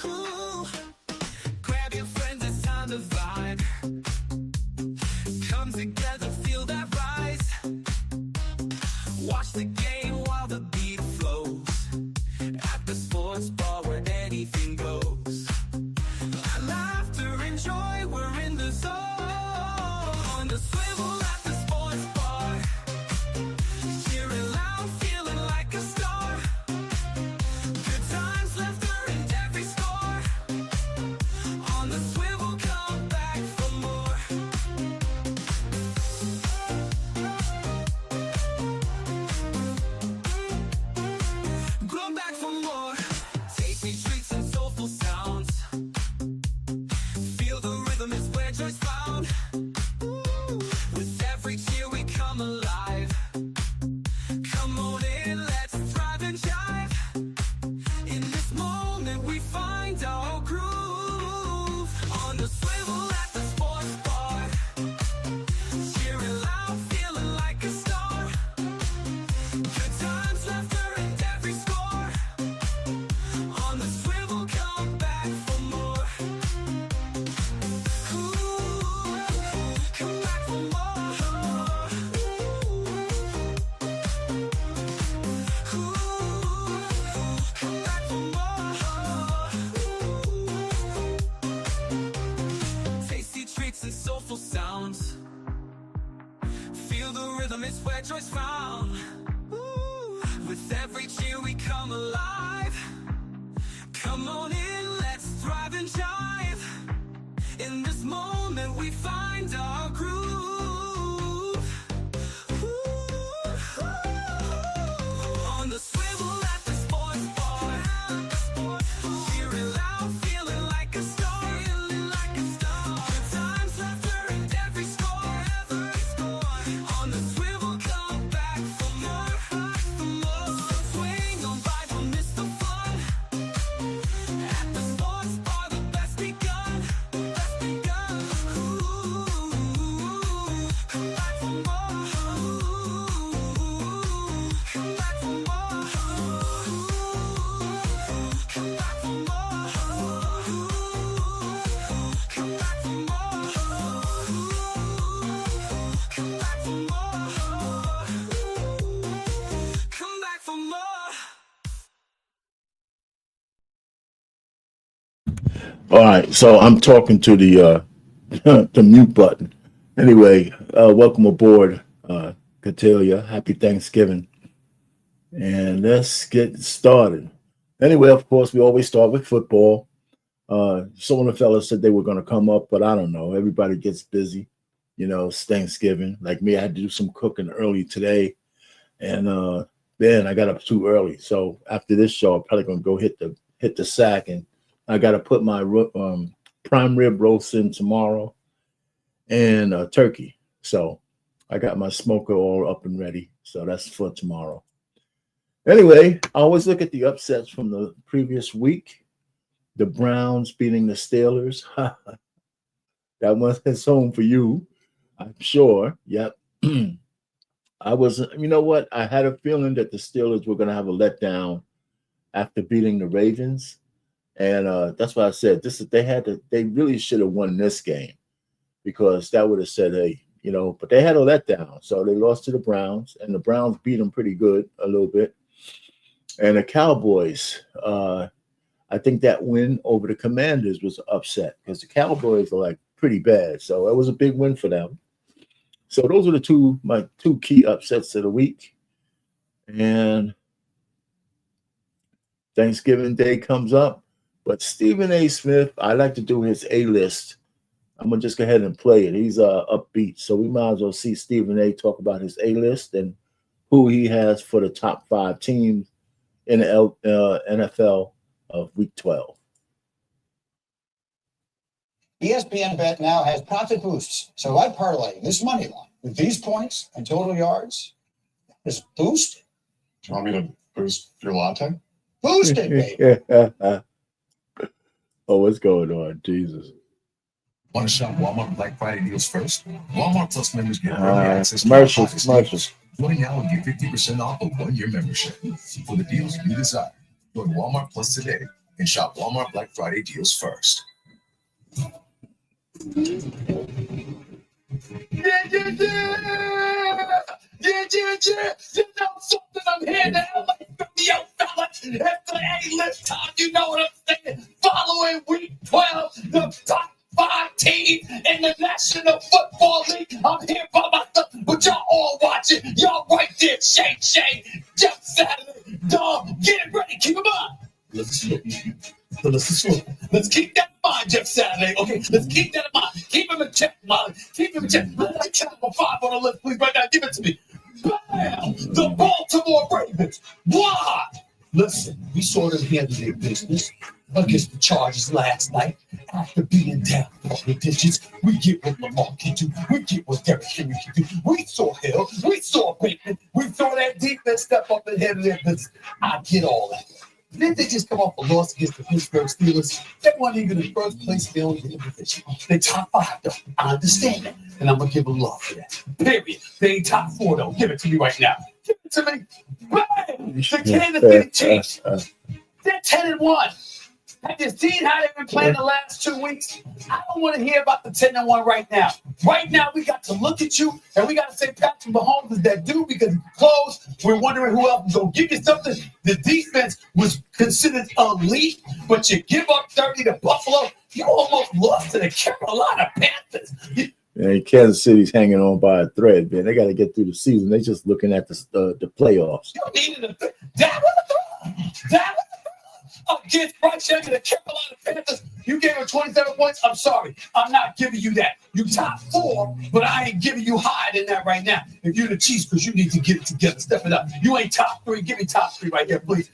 Ooh. Grab your friends, it's time to vibe. Come together, feel that rise. Watch the game while the beat flows. At the sports bar where anything goes. Laughter and joy, we're in the zone. On the swivel at the sports bar. Cheering loud, feeling like a star. Good times, laughter and every score. On the swivel, come back for more. Come back for more. Tasty treats and soulful sounds. Feel the rhythm is where joy's found. With every cheer we come alive. Come on in, let's thrive and jive. In this moment we find our groove. On the swivel at the sports bar. Cheering loud, feeling like a star. Good times, laughter and every score. On the swivel, come back for more. Ooh, come back for more. Ooh, come back for more. Tasty treats and soulful sounds. Feel the rhythm, it's where joy's found. Ooh, with every cheer we come alive. Come on in, let's thrive and jive. In this moment we find our groove. Ooh, on the swivel at the sports bar. Cheering loud, feeling like a star. Good times, laughter and every score. On the swivel, come back for more. Swing on by, don't miss the fun. At the sports bar, the best begun. Ooh, come back for more. Come back for more. Come back for more. Come back for more. Come back for more. Come back for more. All right, so I'm talking to the the mute button. Anyway, welcome aboard, Catelia. Happy Thanksgiving, and let's get started. Anyway, of course, we always start with football. Some of the fellas said they were going to come up, but I don't know. Everybody gets busy. You know, it's Thanksgiving. Like me, I had to do some cooking early today, and then I got up too early. So after this show, I'm probably going to go hit the sack, and I got to put my prime rib roast in tomorrow and turkey. So I got my smoker all up and ready. So that's for tomorrow. Anyway, I always look at the upsets from the previous week. The Browns beating the Steelers. That one is home for you, I'm sure. Yep. I was, you know what? I had a feeling that the Steelers were going to have a letdown after beating the Ravens. And that's why I said they really should have won this game, because that would have said, hey, you know, but they had a letdown. So they lost to the Browns, and the Browns beat them pretty good a little bit. And the Cowboys, I think that win over the Commanders was upset, because the Cowboys are like pretty bad. So it was a big win for them. So those are my two key upsets of the week. And Thanksgiving Day comes up. But Stephen A. Smith, I like to do his A-list. I'm going to just go ahead and play it. He's upbeat. So we might as well see Stephen A. talk about his A-list and who he has for the top 5 teams in the NFL of Week 12. ESPN Bet now has profit boosts. So I'd parlay this money line with these points and total yards. Just boost it. Do you want me to boost your latte? Boost it, baby. Oh, what's going on? Jesus. Want to shop Walmart Black Friday deals first? Walmart Plus members get early access to commercials. Join now and get 50% off a 1-year membership for the deals you desire. Join Walmart Plus today and shop Walmart Black Friday deals first. Yeah. You know something, I'm here now, like 50 old fella. It's the A-list time, you know what I'm saying? Following week 12, the top 5 teams in the National Football League. I'm here by myself, but y'all all watching. Y'all right there, shake, Jeff Saturday. Dog, get ready, keep them up. Let's keep that in mind, Jeff Saturday. Okay, let's keep that in mind. Keep him in check, Molly. Keep him in check. Let's check number 5 on the list, please. Right now, give it to me. Bam! The Baltimore Ravens. Why? Listen, we saw them handle their business against the Chargers last night. After being down double digits, we get what Lamar can do. We get what Derrick Henry can do. We saw Hill. We saw Bateman. We saw that defense step up and handle their business. I get all that. Didn't they just come off a loss against the Pittsburgh Steelers? They weren't even in first place still in the division. They top 5 though. I understand that. And I'm gonna give them love for that. Period. They ain't top 4 though. Give it to me right now. Give it to me. Bang! The Kansas City Chiefs. They're 10-1. Have you seen how they've been playing the last 2 weeks? I don't want to hear about the 10-1 right now. Right now, we got to look at you and we got to say Patrick Mahomes is that dude because he's close. We're wondering who else is going to give you something. The defense was considered elite, but you give up 30 to Buffalo. You almost lost to the Carolina Panthers. And Kansas City's hanging on by a thread, man. They got to get through the season. They're just looking at the playoffs. You needed that was against Bryant and the Carolina Panthers. You gave her 27 points. I'm sorry. I'm not giving you that. You top 4, but I ain't giving you higher than that right now. If you're the Chiefs, because you need to get it together. Step it up. You ain't top 3. Give me top 3 right here, please.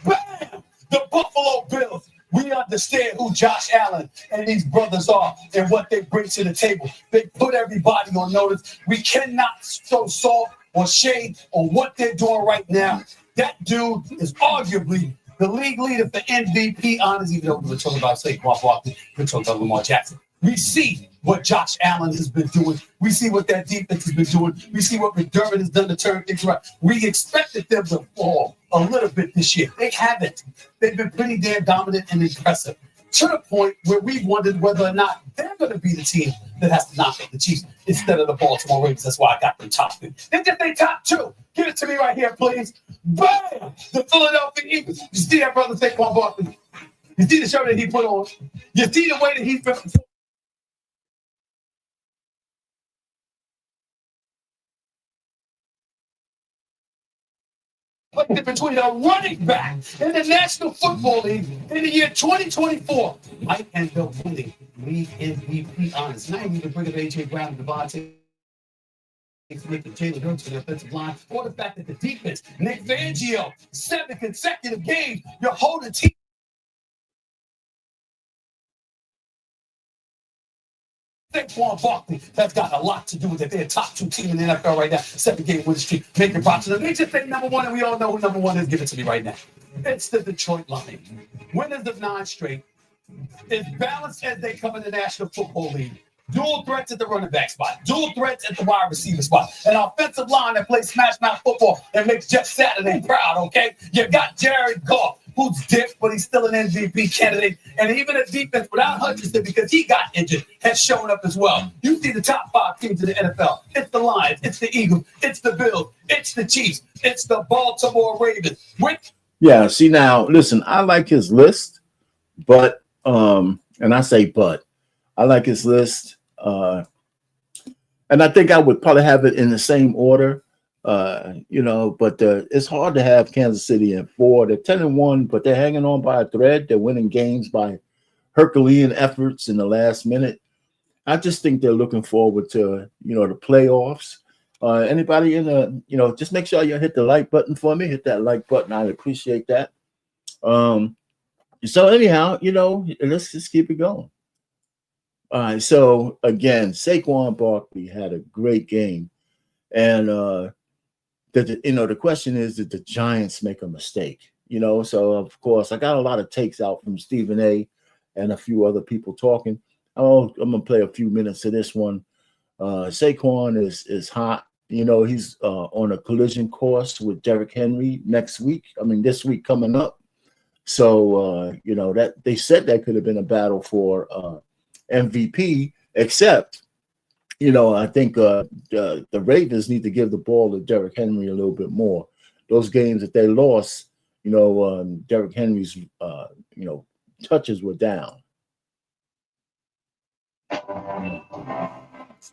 Bam! The Buffalo Bills. We understand who Josh Allen and these brothers are and what they bring to the table. They put everybody on notice. We cannot throw salt or shade on what they're doing right now. That dude is arguably the league leader for MVP honors, even though we're talking about Saquon Barkley, we're talking about Lamar Jackson. We see what Josh Allen has been doing. We see what that defense has been doing. We see what McDermott has done to turn things around. We expected them to fall a little bit this year. They haven't. They've been pretty damn dominant and impressive to the point where we wondered whether or not they're going to be the team that has to knock out the Chiefs instead of the Baltimore Ravens. That's why I got them top 3. They just they top 2. Give it to me right here, please. Bam! The Philadelphia Eagles. You see that brother Saquon Barkley? You see the shirt that he put on? You see the way that he's been. Between a running back in the National Football League in the year 2024 might end up winning league MVP honors. Now you can bring up A.J. Brown and Devontae Smith and Jalen Hurts to the offensive line, or the fact that the defense, Nick Fangio, 7 consecutive games, you're holding team. Saquon Barkley has got a lot to do with it. They're a top 2 team in the NFL right now. 7-game win streak. Make your box. They just say number 1, and we all know who number 1 is. Give it to me right now. It's the Detroit Lions. Winners of 9 straight. As balanced as they come in the National Football League. Dual threats at the running back spot. Dual threats at the wide receiver spot. An offensive line that plays smash mouth football and makes Jeff Saturday proud, okay? You got Jared Goff, who's dipped, but he's still an MVP candidate. And even a defense without Hutchinson, because he got injured, has shown up as well. You see the top 5 teams in the NFL. It's the Lions. It's the Eagles. It's the Bills. It's the Chiefs. It's the Baltimore Ravens. Yeah, see now, listen, I like his list, but, and I say but, I like his list. And I think I would probably have it in the same order, but it's hard to have Kansas City in 4. They're 10-1, but they're hanging on by a thread. They're winning games by Herculean efforts in the last minute. I just think they're looking forward to, the playoffs. Anybody in the, just make sure you hit the like button for me. Hit that like button. I'd appreciate that. So anyhow, let's just keep it going. All right, so again, Saquon Barkley had a great game, and the question is, did the Giants make a mistake? So of course I got a lot of takes out from Stephen A. and a few other people talking. I'm gonna play a few minutes of this one. Saquon is hot. He's on a collision course with Derrick Henry this week coming up. So that they said that could have been a battle for MVP, except I think the Ravens need to give the ball to Derrick Henry a little bit more. Those games that they lost, Derrick Henry's touches were down.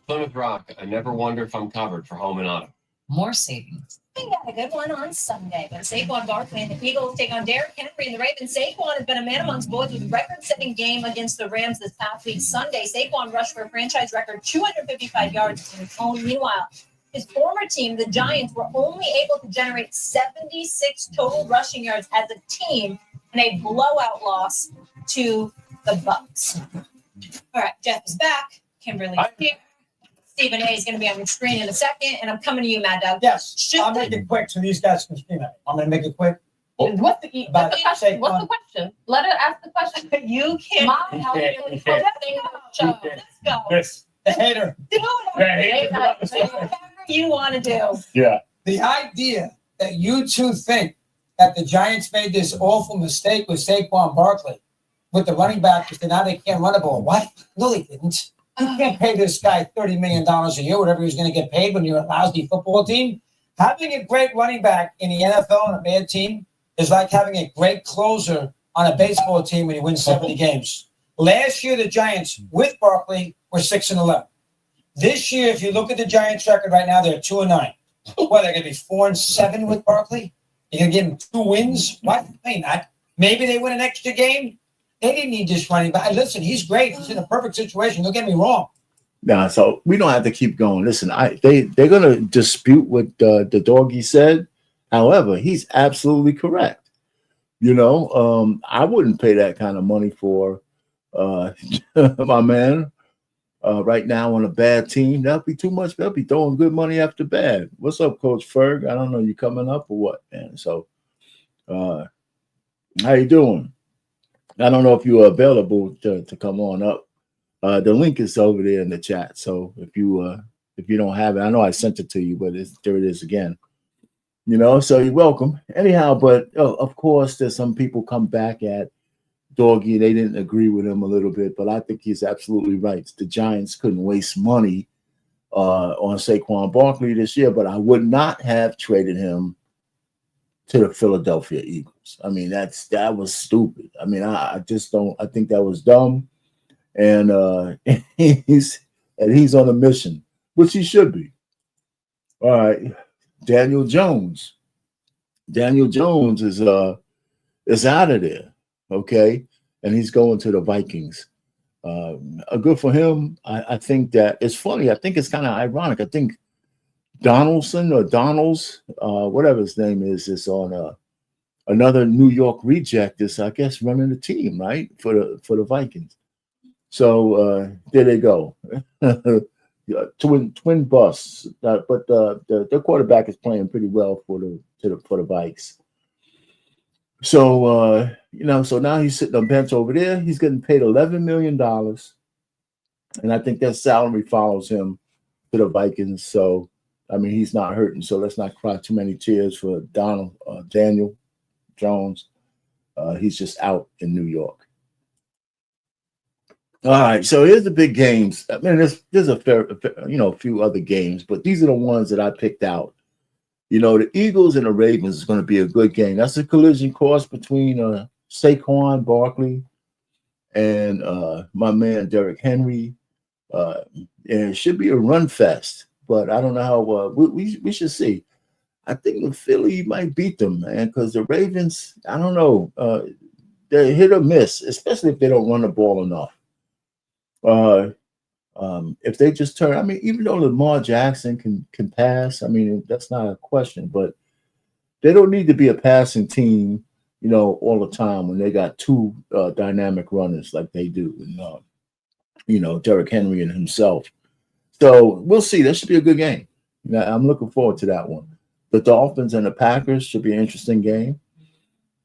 Plymouth Rock, I never wonder if I'm covered for home and auto. More savings. We got a good one on Sunday when Saquon Barkley and the Eagles take on Derrick Henry and the Ravens. Saquon has been a man amongst boys with a record-setting game against the Rams this past week. Sunday, Saquon rushed for a franchise record 255 yards in his own. Meanwhile, his former team, the Giants, were only able to generate 76 total rushing yards as a team in a blowout loss to the Bucks. All right, Jeff is back. Kimberly's here. Stephen A is going to be on the screen in a second, and I'm coming to you, Mad Dog. Yes, I'll make it quick so these guys can scream at me. I'm going to make it quick. What's the question? What's the question? Let her ask the question. You can't. Mom, how are you doing? Let's go. Chris, the hater. Do it. Whatever you want to do. Yeah. The idea that you two think that the Giants made this awful mistake with Saquon Barkley with the running back because now they can't run the ball. What? No, they didn't. You can't pay this guy $30 million a year, whatever he's going to get paid when you're a lousy football team. Having a great running back in the NFL on a bad team is like having a great closer on a baseball team when you win 70 games. Last year, the Giants with Barkley were 6-11. This year, if you look at the Giants' record right now, they're 2-9. What, they're going to be 4-7 with Barkley? You're going to give them 2 wins? What? Maybe not. Maybe they win an extra game. They didn't need this running back. Listen, he's great. He's in a perfect situation. Don't get me wrong. Nah, so we don't have to keep going. Listen, they're gonna dispute what the doggy said. However, he's absolutely correct. I wouldn't pay that kind of money for my man right now on a bad team. That'd be too much. They'll be throwing good money after bad. What's up, Coach Ferg? I don't know. You coming up or what, man? So, how you doing? I don't know if you are available to come on up. The link is over there in the chat. So if you don't have it, I know I sent it to you, but there it is again. So you're welcome. Anyhow, but of course, there's some people come back at Doggy. They didn't agree with him a little bit, but I think he's absolutely right. The Giants couldn't waste money on Saquon Barkley this year, but I would not have traded him to the Philadelphia Eagles. I mean, that was stupid. I mean, I just don't. I think that was dumb, and he's on a mission, which he should be. All right, Daniel Jones. Daniel Jones is out of there, okay, and he's going to the Vikings. Good for him. I think that it's funny. I think it's kind of ironic. I think Donaldson or Donalds, whatever his name is on another New York reject is, I guess, running the team, right, for the Vikings. So there they go. Twin busts, but the quarterback is playing pretty well for the Vikes. So so now he's sitting on bench over there. He's getting paid $11 million, and I think that salary follows him to the Vikings. So I mean, he's not hurting. So let's not cry too many tears for Daniel Jones. He's just out in New York. All right, so here's the big games. I mean, there's a few other games, but these are the ones that I picked out. The Eagles and the Ravens is going to be a good game. That's a collision course between Saquon Barkley and my man Derrick Henry. And it should be a run fest, but I don't know how. We should see. I think the Philly might beat them, man, because the Ravens, I don't know, they're hit or miss, especially if they don't run the ball enough. If they just turn, I mean, even though Lamar Jackson can pass, I mean, that's not a question, but they don't need to be a passing team, all the time when they got 2 dynamic runners like they do, and, Derrick Henry and himself. So we'll see. That should be a good game. I'm looking forward to that one. The Dolphins and the Packers should be an interesting game.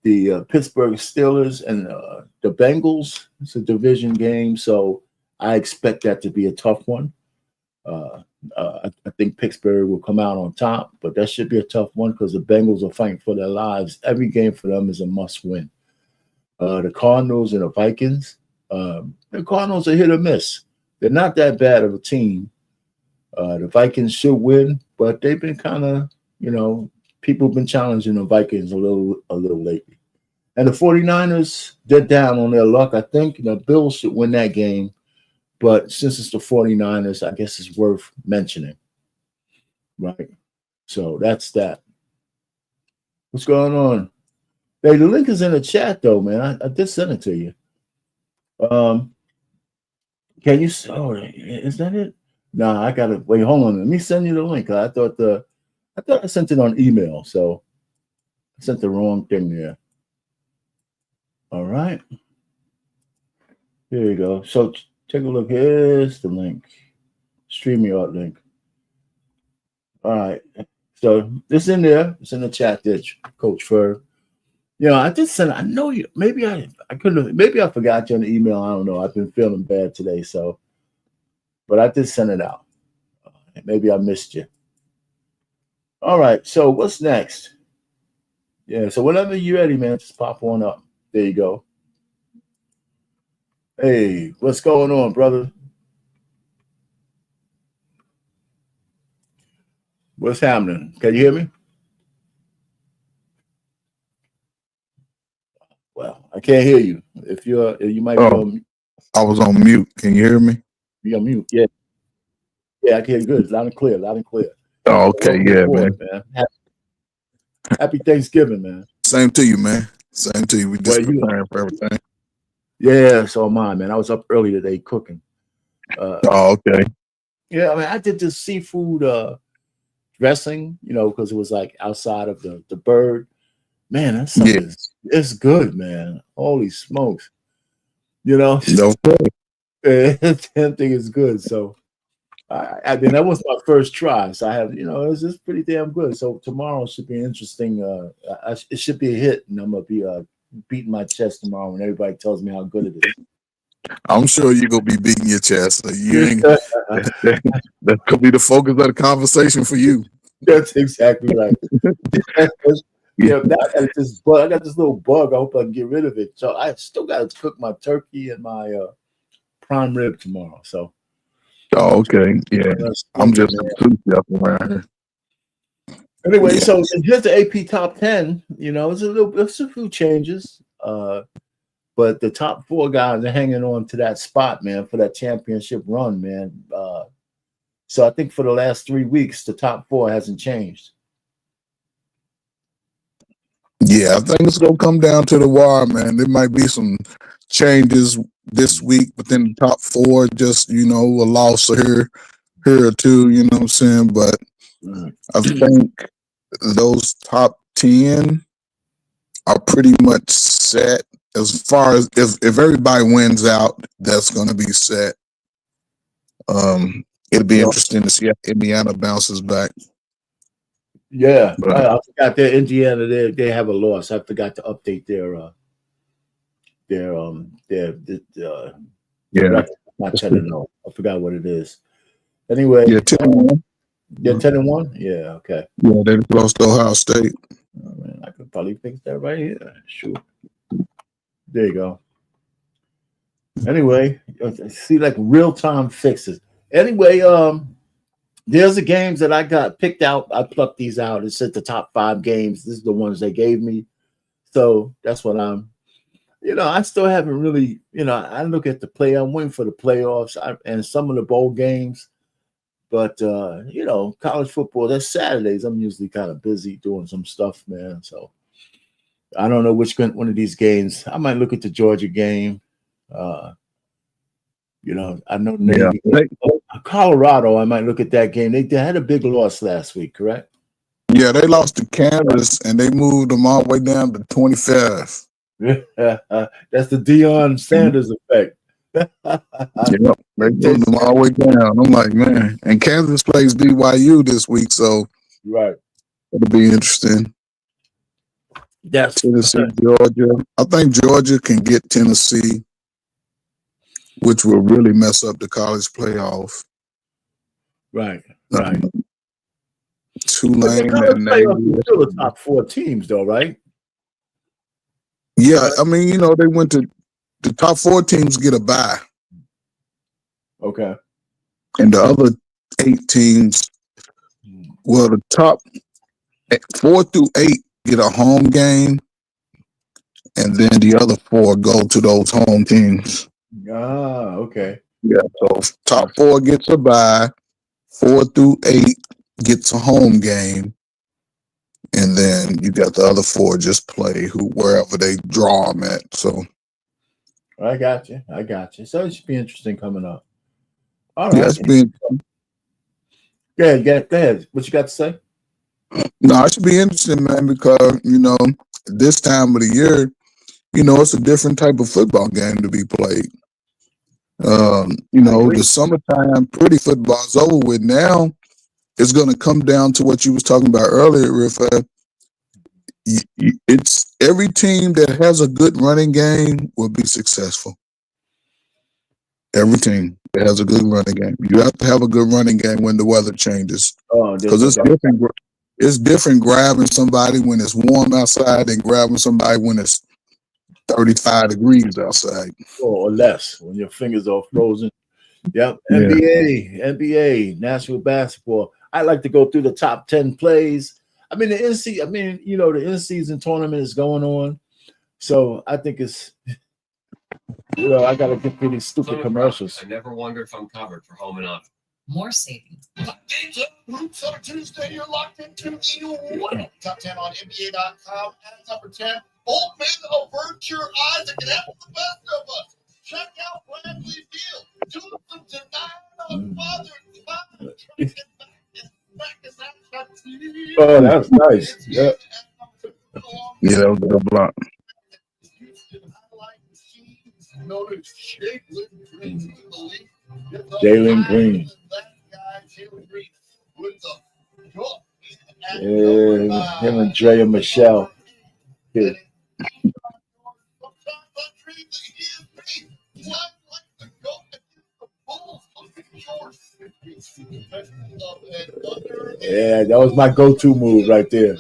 The Pittsburgh Steelers and the Bengals, it's a division game, so I expect that to be a tough one. I think Pittsburgh will come out on top, but that should be a tough one because the Bengals are fighting for their lives. Every game for them is a must-win. The Cardinals and the Vikings. The Cardinals are hit or miss. They're not that bad of a team. The Vikings should win, but they've been kind of, people have been challenging the Vikings a little lately. And the 49ers, they're down on their luck. I think the Bills should win that game. But since it's the 49ers, I guess it's worth mentioning. Right? So that's that. What's going on? Hey, the link is in the chat, though, man. I did send it to you. Can you? Oh, is that it? Nah, I gotta wait. Hold on. Let me send you the link. I thought I sent it on email, so I sent the wrong thing there. All right. Here you go. So take a look. Here's the link. StreamYard link. All right. So this in there. It's in the chat, Coach Ferg. I did send. I know you. Maybe I couldn't. Maybe I forgot you on the email. I don't know. I've been feeling bad today, but I did send it out. Maybe I missed you. All right. So what's next? Yeah. So whenever you're ready, man, just pop on up. There you go. Hey, what's going on, brother? What's happening? Can you hear me? Well, I can't hear you. If you might be on mute. I was on mute. Can you hear me? You're on mute. Yeah. Yeah, I can hear you good. Loud and clear. Loud and clear. Oh, okay. Yeah, man. Happy Thanksgiving, man. Same to you, man. Same to you. We just preparing for everything. Yeah, so am I, man. I was up early today cooking. Oh, okay. Yeah, I mean, I did this seafood dressing, because it was like outside of the bird. Man, that's something. It's good, man. Holy smokes. No. That thing is good. So I mean, that was my first try. So I have, it's just pretty damn good. So tomorrow should be interesting. It should be a hit, and I'm gonna be beating my chest tomorrow when everybody tells me how good it is. I'm sure you're gonna be beating your chest. So you ain't. That could be the focus of the conversation for you. That's exactly right. Yeah, now I got this bug. I got this little bug. I hope I can get rid of it. So I still got to cook my turkey and my prime rib tomorrow. So. Oh, okay. Yeah, I'm just a food chef around here. Anyway, so here's the AP top 10. It's a few changes. But the top 4 guys are hanging on to that spot, man, for that championship run, man. So I think for the last 3 weeks, the top 4 hasn't changed. Yeah, I think it's gonna come down to the wire, man. There might be some changes this week, but then the top 4 just, a loss here or two, you know what I'm saying? But I think those top 10 are pretty much set. As far as if everybody wins out, that's going to be set. It'll be interesting to see how Indiana bounces back. Yeah, I forgot that Indiana they have a loss. I forgot to update their not 10-0. I forgot what it is. Anyway, 10-1. Yeah, 10-1. Yeah, okay. Yeah, they lost to Ohio State. Oh, man, I could probably fix that right here. Sure. There you go. Anyway, see, like real-time fixes. Anyway, there's the games that I got picked out. I plucked these out. It said the top 5 games. This is the ones they gave me. So that's what I'm, I still haven't really, I look at the play. I'm waiting for the playoffs and some of the bowl games. But, college football, that's Saturdays. I'm usually kind of busy doing some stuff, man. So I don't know which one of these games. I might look at the Georgia game. I know Navy. Colorado, I might look at that game. They had a big loss last week, correct? Yeah, they lost to Kansas, and they moved them all the way down to 25th. That's the Deion Sanders effect. They moved them all the way down. I'm like, man. And Kansas plays BYU this week, so right, it'll be interesting. That's Tennessee, Georgia. I think Georgia can get Tennessee, which will really mess up the college playoff. Right. Tulane and Navy. Still the top 4 teams, though, right? Yeah, I mean, they went to the top 4 teams get a bye, Okay. and the other 8 teams, well, the top 4 through 8 get a home game, and then the other 4 go to those home teams. Ah, okay. Yeah, so top 4 gets a bye, 4 through 8 gets a home game, and then you got the other 4 just play wherever they draw them at. So I got you. So it should be interesting coming up. All yeah, right. it's been Go ahead. What you got to say? no, it should be interesting, man, because this time of the year, it's a different type of football game to be played. The summertime pretty football is over with now. It's going to come down to what you was talking about earlier, Riff. It's every team that has a good running game will be successful. Every team that has a good running game. You have to have a good running game when the weather changes. Because it's different. It's different grabbing somebody when it's warm outside than grabbing somebody when it's 35 degrees outside. Or less when your fingers are frozen. Yep. Yeah. NBA, National Basketball. I like to go through the top 10 plays. I mean, the in-season tournament is going on. So I think it's, I got to get through these stupid commercials. I never wonder if I'm covered for home and auto. More savings. Games up, Hoops on a Tuesday. You're locked into the top 10 on NBA.com. At number 10, old men avert your eyes and get out the best of us. Check out Bradley Beal. Do some tonight on Father and Oh, that's nice. Yeah. Yeah, that was a good block. Jalen Green. Yeah, him and Dre and Michelle. Yeah. Yeah, that was my go-to move right there.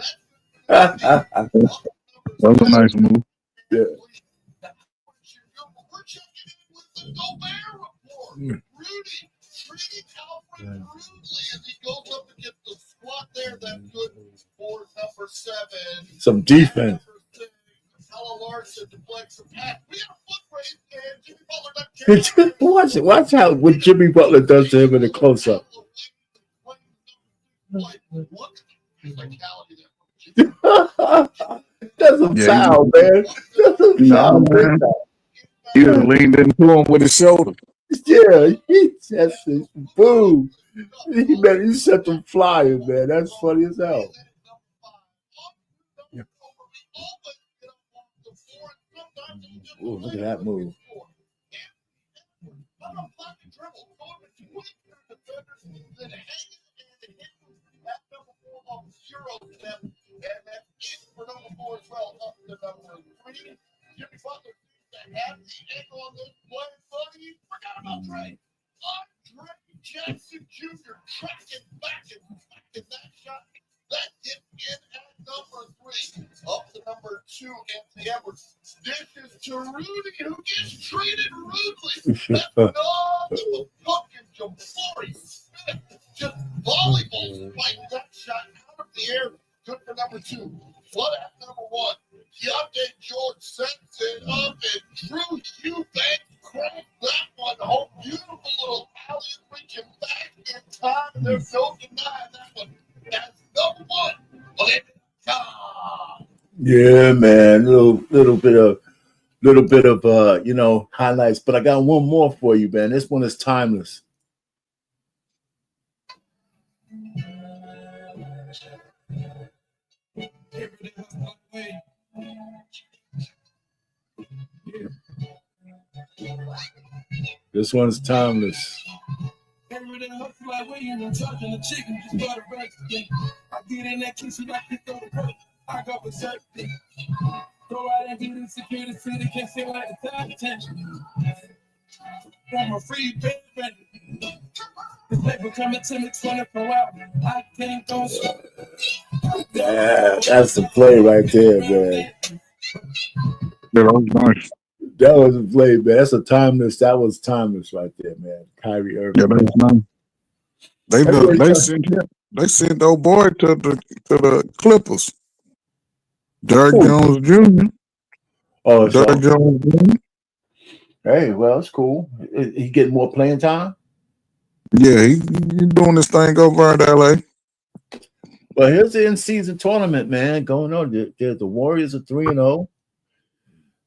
That was a nice move. Yeah. Rudy treating Alfred rudely as he goes up against the squad there. That's good for number 7. Some defense. Larson deflects some pass. We got a foot race, and Jimmy Butler Watch how what Jimmy Butler does to him in the close-up. That's a foul, man. That's a foul, man. He was leaned into him with his shoulder. Yeah, that's boom. He set them flying, man. That's funny as hell. Yeah. Ooh, look at that move. Jackson Jr. tracking back and that shot that hit in at number 3. Up to number 2, Anthony Edwards. This is to Rudy, who gets treated rudely. That's not the fucking Jabari Smith. Just volleyball spiked that shot out of the air. Good for number 2. Flood at number 1. Keontae George sets it up and Drew Eubanks cracked that one home. Beautiful little alley reaching back in time. There's no denying that one. That's number 1. Yeah, man. Little bit of highlights. But I got one more for you, man. This one is timeless. This one's timeless. I got berserk. Go out and do the security city, can't say like the time attention. From a free baby. This paper coming to me 24 hours. I can't go. Yeah, that's the play right there, man. Yeah, that was nice. That was a play, man. That's a timeless. That was timeless right there, man. Kyrie Irving. Yeah, that was nice. They sent old boy to the Clippers. Derrick Who? Jones Jr. Oh, Derrick so Jones Jr. hey, well, it's cool. He getting more playing time. Yeah, he doing this thing over in LA. Well, here's the in-season tournament, man, going on. The Warriors are 3-0.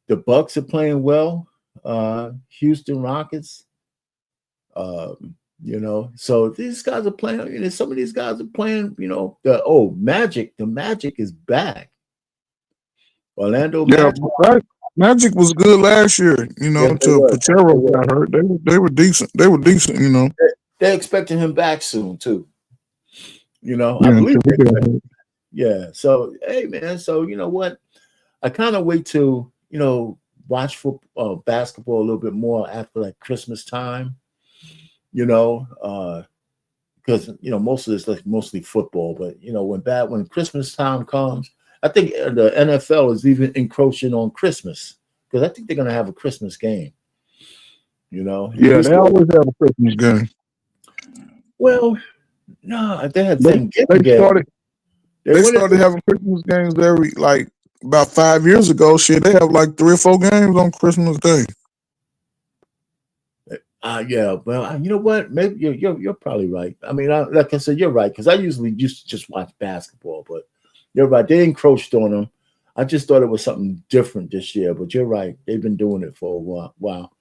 The Bucks are playing well. Houston Rockets. So these guys are playing. Some of these guys are playing. Magic. The Magic is back. Orlando Magic. Magic was good last year. Until Pachero got hurt. They were decent. They were decent. They're expecting him back soon too. I Yeah, believe. Yeah. So hey, man. So you know what? I kind of wait to watch basketball a little bit more after like Christmas time. Because most of this like mostly football, but when Christmas time comes, I think the NFL is even encroaching on Christmas because I think they're gonna have a Christmas game. Yeah, they always have a Christmas game. Well, no, they had Thanksgiving game. They started having Christmas games every about 5 years ago. Shit, they have like 3 or 4 games on Christmas Day. Yeah, well, you know what? Maybe you're probably right. I mean, like I said, you're right because I usually used to just watch basketball, but you're right. They encroached on them. I just thought it was something different this year, but you're right. They've been doing it for a while. Wow.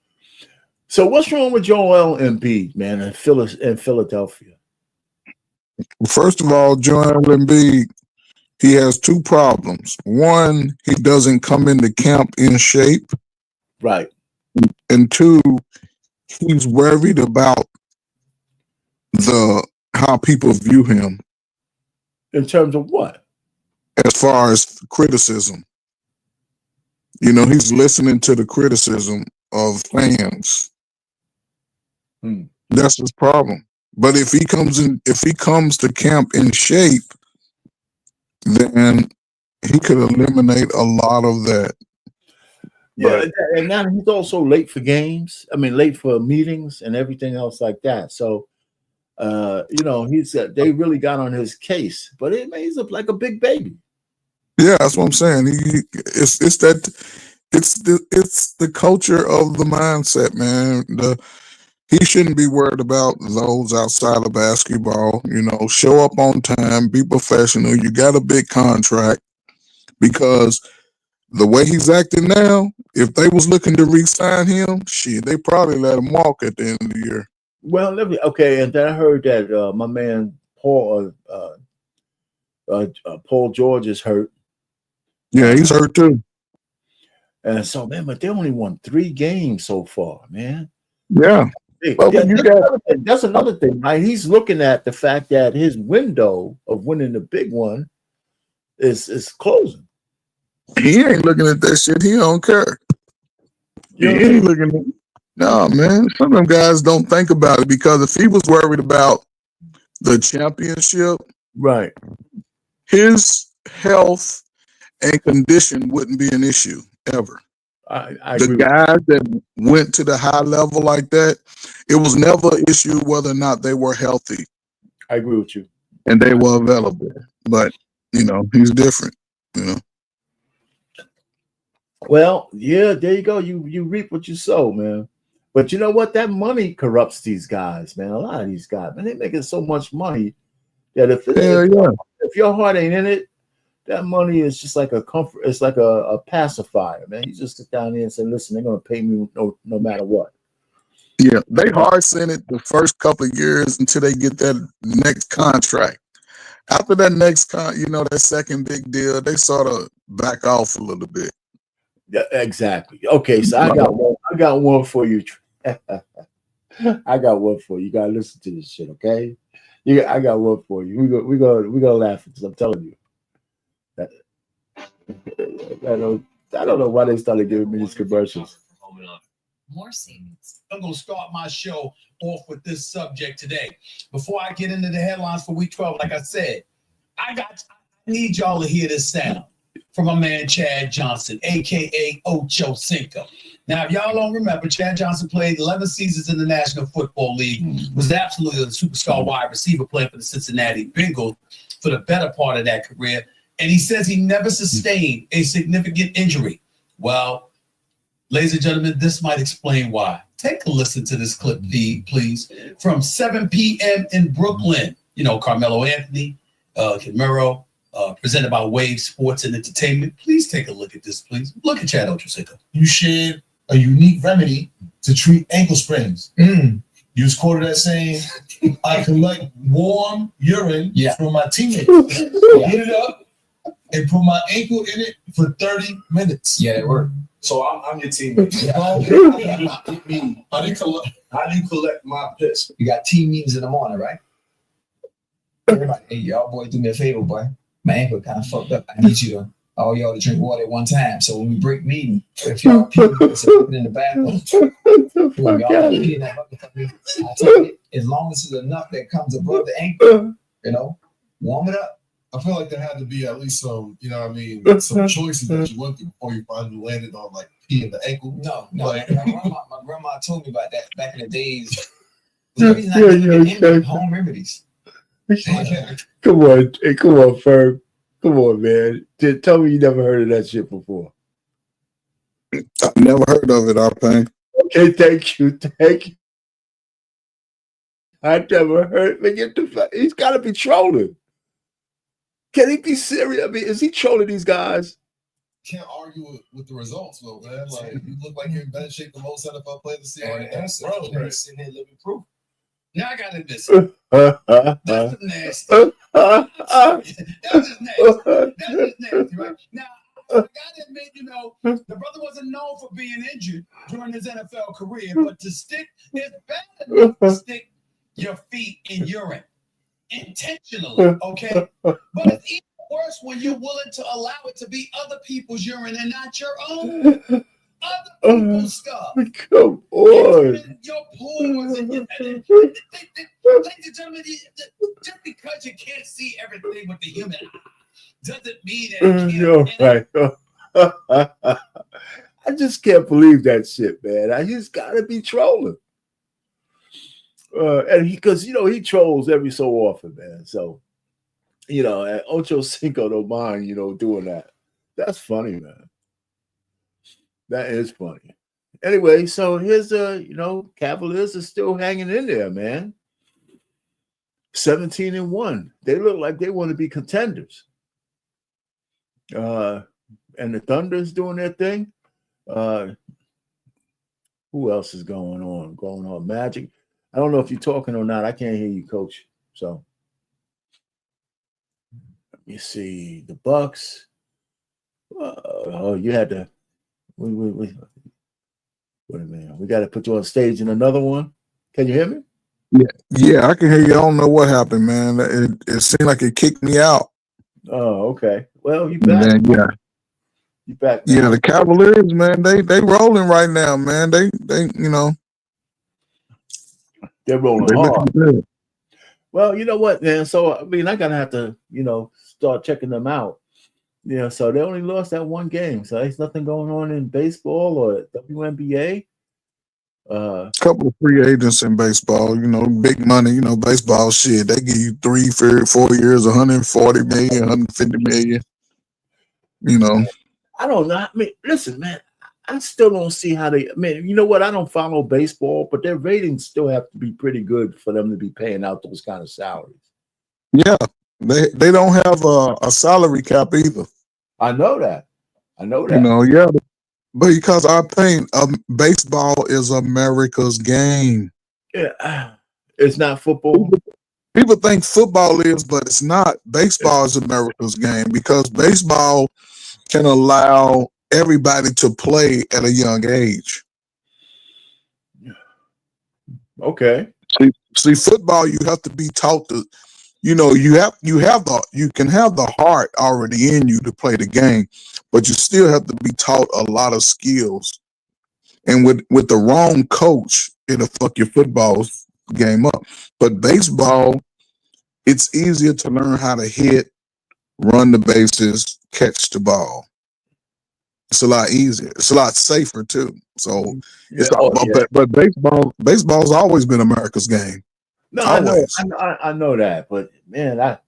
So what's wrong with Joel Embiid, man, in Philadelphia? First of all, Joel Embiid, he has 2 problems. One, he doesn't come into camp in shape. Right. And 2, he's worried about how people view him. In terms of what? As far as criticism. He's listening to the criticism of fans. That's his problem. But if he comes to camp in shape, then he could eliminate a lot of that. Yeah, and now he's also late for games. I mean, late for meetings and everything else like that. So, they really got on his case, but it makes him like a big baby. Yeah, that's what I'm saying. It's the culture of the mindset, man. He shouldn't be worried about those outside of basketball. Show up on time, be professional. You got a big contract because the way he's acting now, if they was looking to re-sign him, they probably let him walk at the end of the year. Well, and then I heard that my man Paul George is hurt. Yeah, he's hurt too. And so, man, but they only won 3 games so far, man. Yeah. That's another thing, right? He's looking at the fact that his window of winning the big one is closing. He ain't looking at that shit. He don't care. He ain't looking at it. No, man. Some of them guys don't think about it because if he was worried about the championship, right, his health and condition wouldn't be an issue ever. I the guys that went to the high level like that, it was never an issue whether or not they were healthy. I agree with you. And they were available. But, he's different, Well, yeah, there you go. You reap what you sow, man. But you know what? That money corrupts these guys, man. A lot of these guys, man, they're making so much money that if your heart ain't in it, that money is just like a comfort. It's like a pacifier, man. You just sit down there and say, listen, they're going to pay me no matter what. Yeah, they hard sent it the first couple of years until they get that next contract. After that next that second big deal, they sort of back off a little bit. Yeah, exactly. Okay, so I got one for you. I got one for you. You gotta listen to this shit, okay? I got one for you. We gonna laugh at this. I'm telling you. I don't know why they started giving me these commercials. More savings. I'm going to start my show off with this subject today. Before I get into the headlines for week 12, like I said, I need y'all to hear this sound. from my man Chad Johnson, aka Ocho Cinco. Now, if y'all don't remember, Chad Johnson played 11 seasons in the National Football League, was absolutely a superstar wide receiver playing for the Cincinnati Bengals for the better part of that career. And he says he never sustained a significant injury. Well, ladies and gentlemen, this might explain why. Take a listen to this clip, please, from 7 p.m. in Brooklyn. You know, Carmelo Anthony, Kid Murrow, presented by Wave Sports and Entertainment. Please take a look at this, please. Look at Chad Ochocinco. You shared a unique remedy to treat ankle sprains. You was quoted as saying, I collect warm urine from my teammates, heat it up, and put my ankle in it for 30 minutes. Yeah, it worked. So I'm your teammate. How do you collect my piss? You got team meetings in the morning, right? Everybody, hey, y'all boy, do me a favor, boy. My ankle kind of fucked up. I need you to all y'all to drink water at one time. So when we break meeting, if y'all people in the bathroom, when y'all pee in that bucket for me, I take it as long as it's enough that comes above the ankle, you know, warm it up. I feel like there had to be at least some, you know what I mean, some choices that you went through before you finally landed on like pee in the ankle. No. Like, my grandma told me about that back in the days. The reason I did home remedies. Come on, hey, come on, Ferg. Come on, man. Tell me you never heard of that shit before. I've never heard of it, I think. Okay, thank you. I never heard. Man, he's got to be trolling. Can he be serious? I mean, is he trolling these guys? Can't argue with the results, though, man. Like, you look like you're in better shape than most NFL players this year. That's sitting here living proof. Now I got to miss it. That's nasty. That's just nasty, right? Now, I got to admit, you know, the brother wasn't known for being injured during his NFL career, but to stick, it's bad enough to stick your feet in urine intentionally, okay? But it's even worse when you're willing to allow it to be other people's urine and not your own. Other people's stuff. Come on. Your pores and ladies and gentlemen, just because you can't see everything with the human eye doesn't mean that it can't. Right. I just can't believe that shit, man. I just gotta be trolling. And because he trolls every so often, man. So, and Ocho Cinco don't mind, doing that. That's funny, man. That is funny. Anyway, so here's Cavaliers are still hanging in there, man. 17-1. They look like they want to be contenders. And the Thunder's doing their thing. Who else is going on? Magic. I don't know if you're talking or not. I can't hear you, Coach. So let me see. The Bucks. You had to. Wait a minute. We got to put you on stage in another one. Can you hear me? Yeah, I can hear you. I don't know what happened, man. It seemed like it kicked me out. Oh, okay. Well, you back. Man, yeah. You back. Man. Yeah, the Cavaliers, man, they rolling right now, man. They they're rolling hard. Well, you know what, man? So I mean, I gotta have to, start checking them out. Yeah, so they only lost that one game. So there's nothing going on in baseball or WNBA. Couple of free agents in baseball, big money, baseball shit. They give you 3, 4 years, 140 million, 150 million. I don't know. I mean, listen, man, I still don't see how they. I mean, you know what? I don't follow baseball, but their ratings still have to be pretty good for them to be paying out those kind of salaries. Yeah, they don't have a salary cap either. I know that. Yeah, but because I think baseball is America's game. Yeah, it's not football. People think football is, but it's not. Baseball is America's game because baseball can allow everybody to play at a young age. Okay. See, football, you have to be taught to, you can have the heart already in you to play the game, but you still have to be taught a lot of skills. And with the wrong coach, it'll fuck your football game up. But baseball, it's easier to learn how to hit, run the bases, catch the ball. It's a lot easier. It's a lot safer too. So Yeah. but baseball's always been America's game. No, Always. I know that, but man,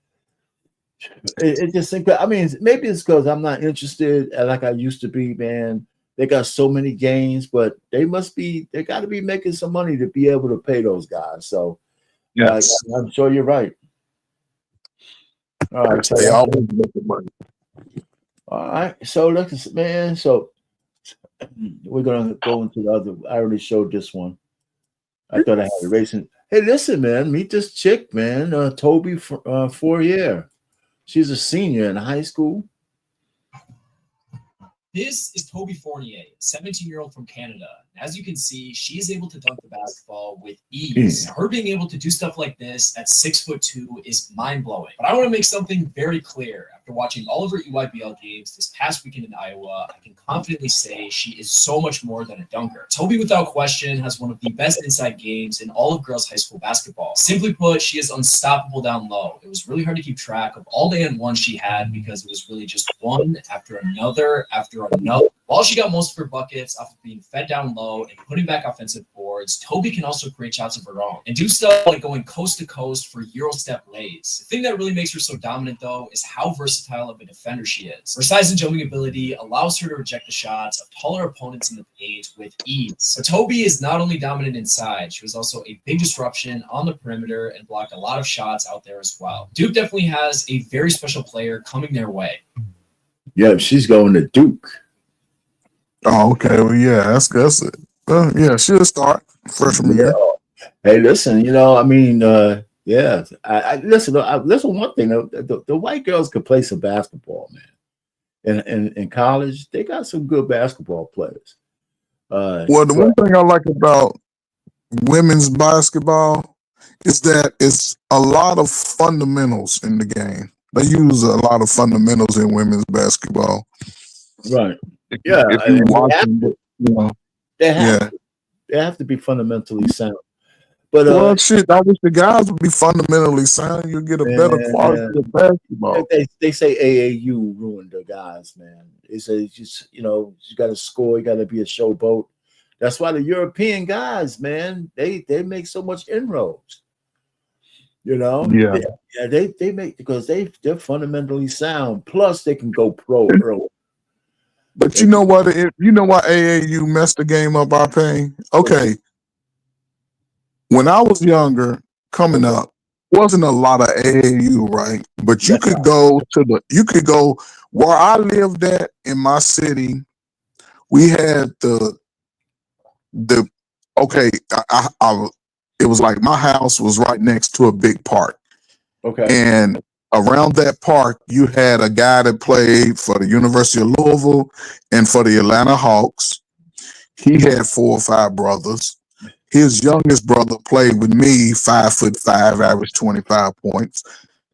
it just think. I mean, maybe it's because I'm not interested like I used to be. Man, they got so many games, but they got to be making some money to be able to pay those guys. So, Yes, I'm sure you're right. All right, they always make the money. all right. So look, man. So we're gonna go into the other. I already showed this one. I thought I had a racing. Hey, listen, man. Meet this chick, man. Toby Fournier. She's a senior in high school. This is Toby Fournier, 17-year-old from Canada. As you can see, she is able to dunk the basketball with ease. Her being able to do stuff like this at 6'2" is mind-blowing. But I want to make something very clear. After watching all of her EYBL games this past weekend in Iowa, I can confidently say she is so much more than a dunker. Toby, without question, has one of the best inside games in all of girls' high school basketball. Simply put, she is unstoppable down low. It was really hard to keep track of all the and one she had because it was really just one after another after another. While she got most of her buckets off of being fed down low and putting back offensive boards, Toby can also create shots of her own and do stuff like going coast to coast for Euro step lays. The thing that really makes her so dominant, though, is how versatile of a defender she is. Her size and jumping ability allows her to reject the shots of taller opponents in the paint with ease. So Toby is not only dominant inside, she was also a big disruption on the perimeter and blocked a lot of shots out there as well. Duke definitely has a very special player coming their way. Yeah, she's going to Duke. Oh, okay. Well, yeah, that's it. Yeah, she'll start freshman year. Hey, listen, I mean, yeah. I listen. Listen, one thing: the white girls could play some basketball, man. In college, they got some good basketball players. Well, the one thing I like about women's basketball is that it's a lot of fundamentals in the game. They use a lot of fundamentals in women's basketball. Right. Yeah. If you watch they have to be fundamentally sound. But well, shit, I wish the guys would be fundamentally sound. You'll get a better quality of basketball. They say AAU ruined the guys, man. They say just you got to score, you got to be a showboat. That's why the European guys, man, they make so much inroads. Yeah, they make because they're fundamentally sound. Plus, they can go pro early. But you know what? You know why AAU messed the game up, our pain? Okay. When I was younger, coming up, wasn't a lot of AAU, right? But you could go where I lived at in my city. We had it was like my house was right next to a big park. Okay. And around that park, you had a guy that played for the University of Louisville and for the Atlanta Hawks. He had 4 or 5 brothers. His youngest brother played with me, 5'5", averaged 25 points.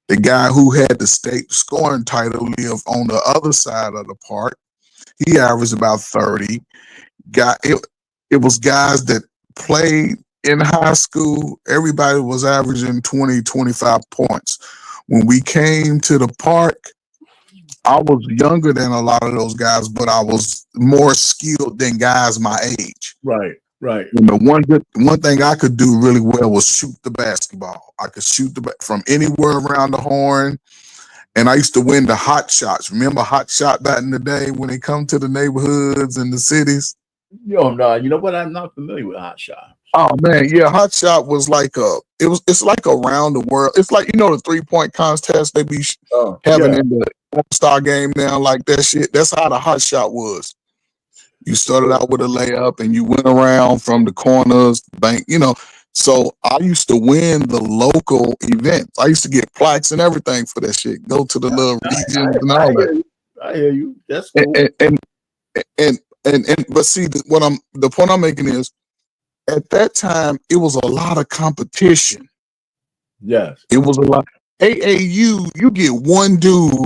The guy who had the state scoring title lived on the other side of the park. He averaged about 30. It was guys that played in high school. Everybody was averaging 20, 25 points. When we came to the park, I was younger than a lot of those guys, but I was more skilled than guys my age. Right. One thing I could do really well was shoot the basketball. I could shoot from anywhere around the horn, and I used to win the hot shots. Remember hot shot back in the day when they come to the neighborhoods and the cities? No, you know what? I'm not familiar with hot shot. Oh man, yeah, hot shot was like it's like around the world. It's like the 3-point contest they be having in the All-Star game now, like that shit. That's how the hot shot was. You started out with a layup and you went around from the corners, bank, So I used to win the local events. I used to get plaques and everything for that shit. Go to the little regions and all that. I hear you. That's cool. But see, the point I'm making is, at that time, it was a lot of competition. Yes. It was a lot. AAU, you get one dude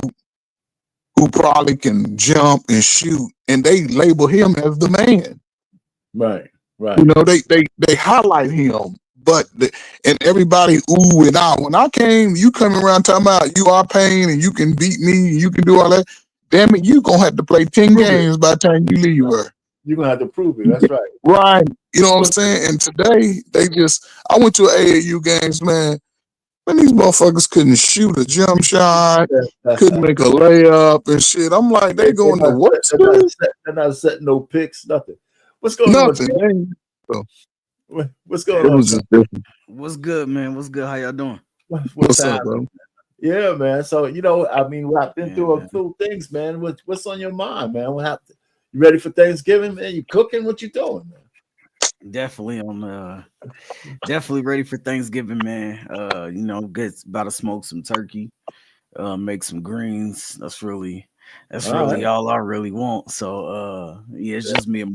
who probably can jump and shoot, and they label him as the man. Right. They highlight him, But and everybody ooh and ah. When I came, you coming around talking about you are pain and you can beat me and you can do all that. Damn it, you gonna have to play 10 games by the time you leave her. You're gonna have to prove it. That's right. Right. You know what I'm saying? And today I went to AAU games, man. Man, these motherfuckers couldn't shoot a jump shot, couldn't make a layup and shit. I'm like, they going to what school? They're not setting no picks, nothing. What's going Nothing. on? What's going It on? was just different. What's good, man? What's good? How y'all doing? What's up, bro? Yeah, man. So I mean, I've been through a few things, man. What's on your mind, man? What happened? You ready for Thanksgiving, man? You cooking? What you doing, man? Definitely, I'm definitely ready for Thanksgiving, man. About to smoke some turkey, make some greens. That's really all I really want. So it's just me and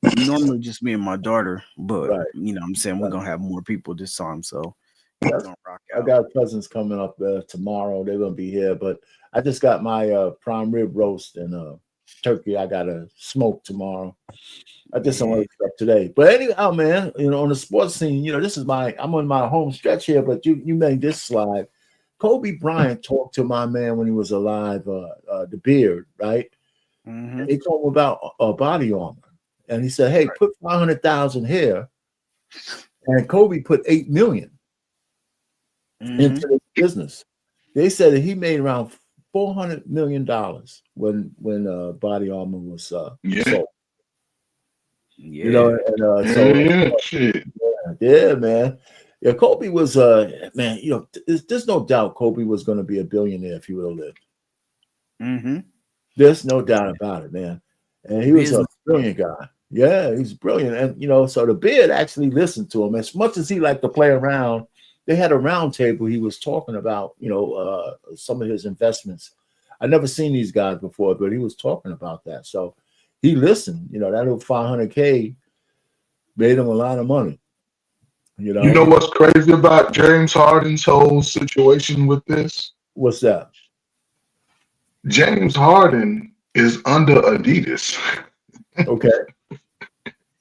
it's normally just me and my daughter, but you know what I'm saying, we're gonna have more people this time, so we're gonna rock out. I got cousins coming up tomorrow. They're gonna be here, but I just got my prime rib roast and turkey I gotta smoke tomorrow. I did some other stuff today. But anyhow, man, on the sports scene, this is I'm on my home stretch here, but you made this slide. Kobe Bryant talked to my man when he was alive, the Beard, right? Mm-hmm. He told him about body armor. And he said, hey, put 500,000 here. And Kobe put 8 million into this business. They said that he made around $400 million when body armor was sold. Yeah, man. Yeah, Kobe was man. There's no doubt Kobe was going to be a billionaire if he would have lived. Mm-hmm. There's no doubt about it, man. And he was a brilliant guy. Yeah, he's brilliant. And so the Beard actually listened to him as much as he liked to play around. They had a round table. He was talking about some of his investments. I never seen these guys before, but he was talking about that. So he listened. That little $500K made him a lot of money. You know what's crazy about James Harden's whole situation with this? What's that? James Harden is under Adidas. Okay.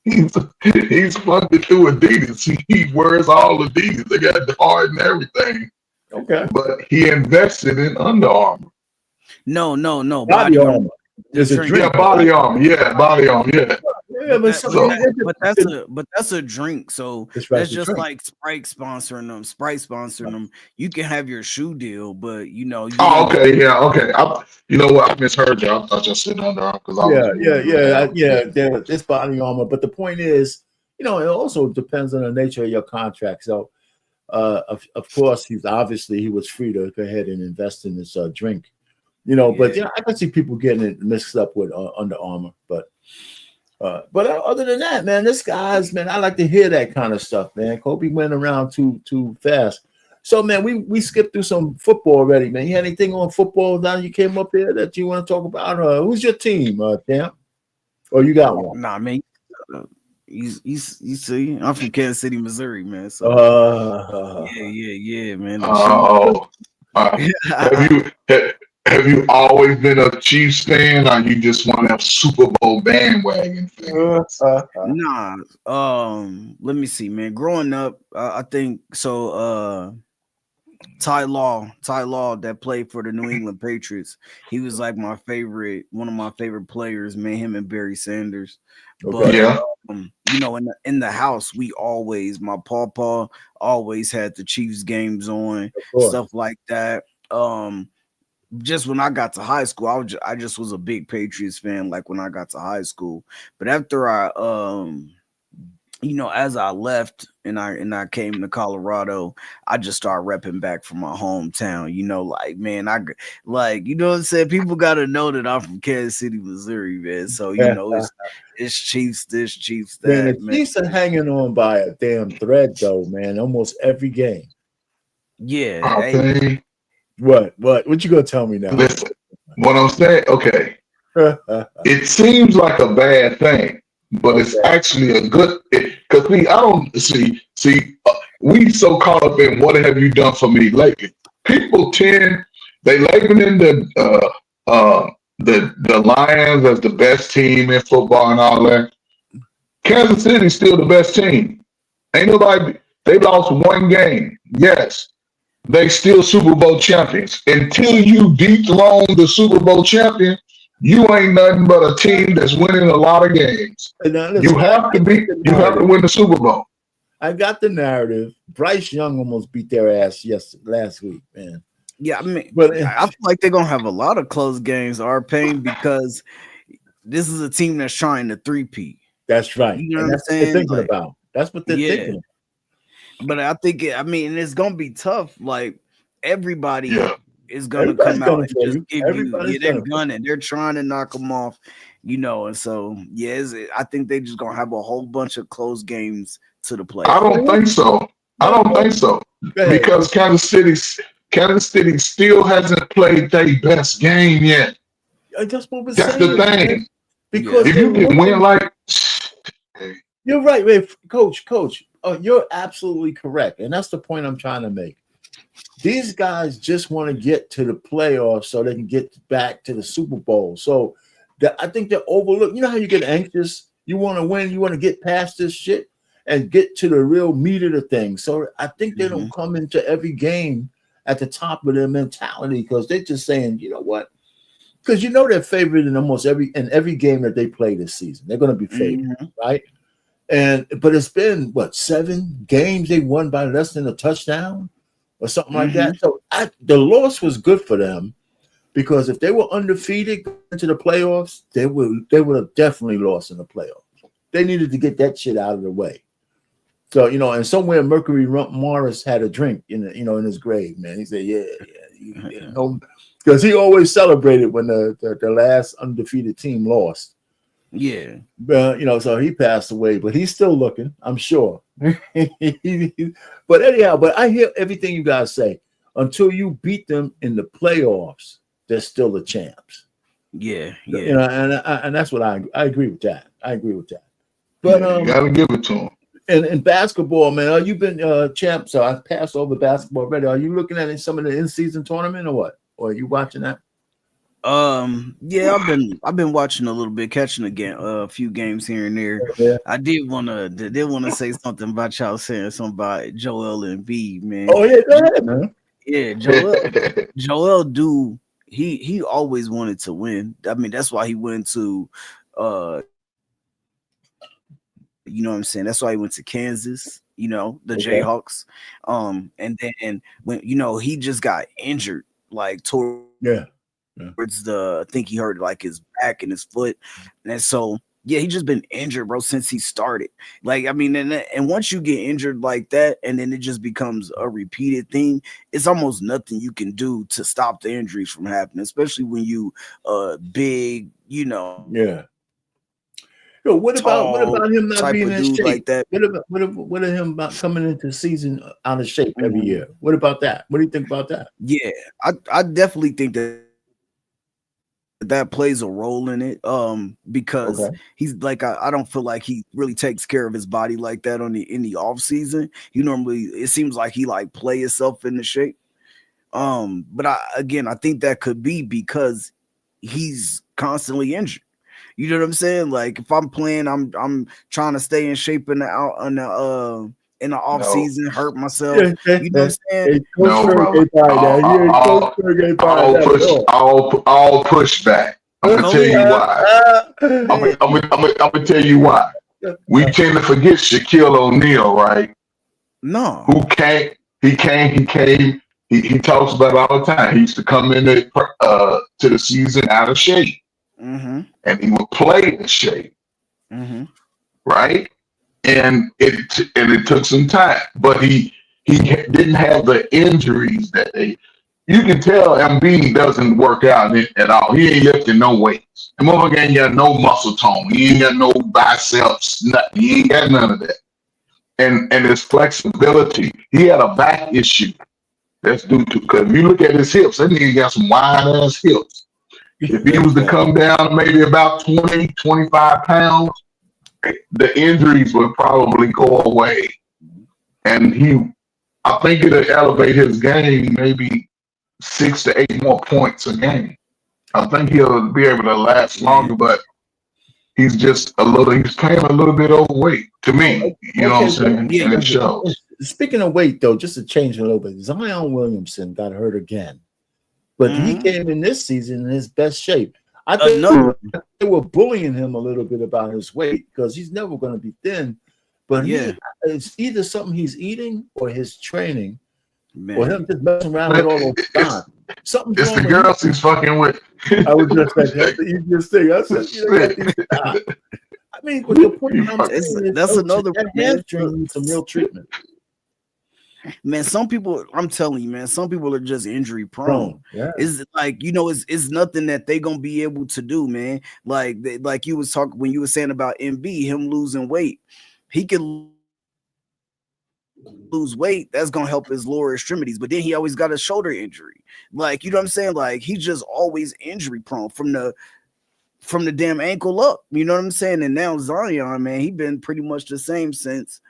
He's funded through Adidas. He wears all Adidas. They got the Harden and everything. Okay. But he invested in Under Armour. No. Body armor. There's a drink. Yeah, body armor. Yeah, body armor. Yeah. Yeah, but that's a drink. So that's just like Sprite sponsoring them. You can have your shoe deal, but okay. You know what? I misheard you. I thought you said Under Armour It's body armor. But the point is, it also depends on the nature of your contract. So, of course, he was free to go ahead and invest in this drink. But I can see people getting it mixed up with Under Armour. But other than that, man, I like to hear that kind of stuff, man. Kobe went around too fast. So, man, we skipped through some football already, man. You had anything on football now you came up here that you want to talk about? Who's your team, Tam? Or you got one? Nah, man. You see, I'm from Kansas City, Missouri, man. So yeah, man. Have you always been a Chiefs fan, or you just want to have Super Bowl bandwagon fans? Nah. Let me see, man. Growing up, I think so. Ty Law that played for the New England Patriots. He was like one of my favorite players, man. Him and Barry Sanders. But in the house, my pawpaw always had the Chiefs games on, stuff like that. Just when I got to high school, I just was a big Patriots fan. Like when I got to high school, but after I, as I left and I came to Colorado, I just started repping back from my hometown. What I'm saying? People got to know that I'm from Kansas City, Missouri, man. So it's Chiefs this, Chiefs that. Man, the Chiefs are hanging on by a damn thread, though, man. Almost every game. Yeah. What you gonna tell me now? Listen, what I'm saying, okay. It seems like a bad thing, but it's actually a good. Because we so caught up in what have you done for me lately. People they labeling the Lions as the best team in football and all that. Kansas City's still the best team. Ain't nobody. They lost one game. Yes, they still Super Bowl champions. Until you dethrone the Super Bowl champion, you ain't nothing but a team that's winning a lot of games. And now, You listen, have to be. You have to win the Super Bowl. I got the narrative. Bryce Young almost beat their ass last week, man. Yeah, I mean, But I feel like they're gonna have a lot of close games, Pain, because this is a team that's trying to three-peat. That's right. You know And what I'm that's what they're saying? thinking Like, about. That's what they're thinking. But I think it's gonna be tough. Like everybody is gonna Everybody's come out gonna and play just you. give Everybody's you they're gonna play. gunning. They're trying to knock them off, and so I think they just gonna have a whole bunch of close games to the playoffs. I don't think so. I don't think so because Kansas City still hasn't played their best game yet. That's what we're That's saying. the thing. Because if you can win like, you're right, man. Coach. You're absolutely correct, and that's the point I'm trying to make. These guys just want to get to the playoffs so they can get back to the Super Bowl. So I think they're overlooked. You know how you get anxious? You want to win. You want to get past this shit and get to the real meat of the thing. So I think they don't come into every game at the top of their mentality because they're just saying, you know what? Because they're favored in almost every game that they play this season. They're going to be favored, right? But it's been 7 games they won by less than a touchdown or something like that. So the loss was good for them because if they were undefeated going into the playoffs, they would have definitely lost in the playoffs. They needed to get that shit out of the way. So and somewhere Mercury Morris had a drink in his grave, man. He said, because he always celebrated when the last undefeated team lost. Yeah. So he passed away, but he's still looking, I'm sure. But anyhow, I hear everything you guys say. Until you beat them in the playoffs, they're still the champs. Yeah. And that's what I agree with that. But you gotta give it to them. And in basketball, man, you've been champ, so I passed over basketball already. Are you looking at some of the in-season tournament or what? Or are you watching that? Yeah, I've been watching a little bit, catching a few games here and there. Yeah. I did want to say something about y'all saying something about Joel Embiid, man. Oh yeah, go ahead, man. Yeah, Joel he always wanted to win. I mean, that's why he went to you know what I'm saying? That's why he went to Kansas, the Jayhawks. And then when he just got injured, like towards I think he hurt like his back and his foot. And so he just been injured, bro, since he started. Like, I mean, and once you get injured like that, and then it just becomes a repeated thing, it's almost nothing you can do to stop the injuries from happening, especially when you big, Yeah. Yo, what about him not being in shape like that? What about him about coming into the season out of shape every year? What about that? What do you think about that? Yeah, I definitely think that plays a role in it. Because he's like I don't feel like he really takes care of his body like that in the off season. It seems like he like play himself into shape. But I think that could be because he's constantly injured. You know what I'm saying? Like if I'm playing, I'm trying to stay in shape in the off season, hurt myself. You know what I'm saying? All pushback. I'm gonna tell you why. I'm gonna tell you why. We tend to forget Shaquille O'Neal, right? No. He talks about it all the time. He used to come in to the season out of shape. And he would play in shape, right? And it took some time, but he didn't have the injuries that you can tell Embiid doesn't work out at all. He ain't lifting no weights. The motherfucker ain't got no muscle tone. He ain't got no biceps, nothing. He ain't got none of that. And his flexibility, he had a back issue. That's due to, because if you look at his hips, that nigga got some wide ass hips. If he was to come down maybe about 20, 25 pounds, the injuries would probably go away. And I think it'll elevate his game maybe 6 to 8 more points a game. I think he'll be able to last longer, but he's just he's playing a little bit overweight to me. You know what I'm saying? Yeah, and it shows. Speaking of weight, though, just to change it a little bit, Zion Williamson got hurt again, but he came in this season in his best shape. I think they were bullying him a little bit about his weight because he's never going to be thin. But it's either something he's eating or his training, or him just messing around with all those guys. It's the girls he's fucking with. I was just like, that's the easiest thing. I said, I mean, with the point that's another hamstring needs some real treatment. Man, some people, I'm telling you, man, some people are just injury prone. Yeah. It's like, it's nothing that they gonna be able to do, man. Like you was talking when you were saying about Embiid, him losing weight. He can lose weight, that's gonna help his lower extremities, but then he always got a shoulder injury. Like, you know what I'm saying? Like, he's just always injury prone from the damn ankle up. You know what I'm saying? And now Zion, man, he been pretty much the same since.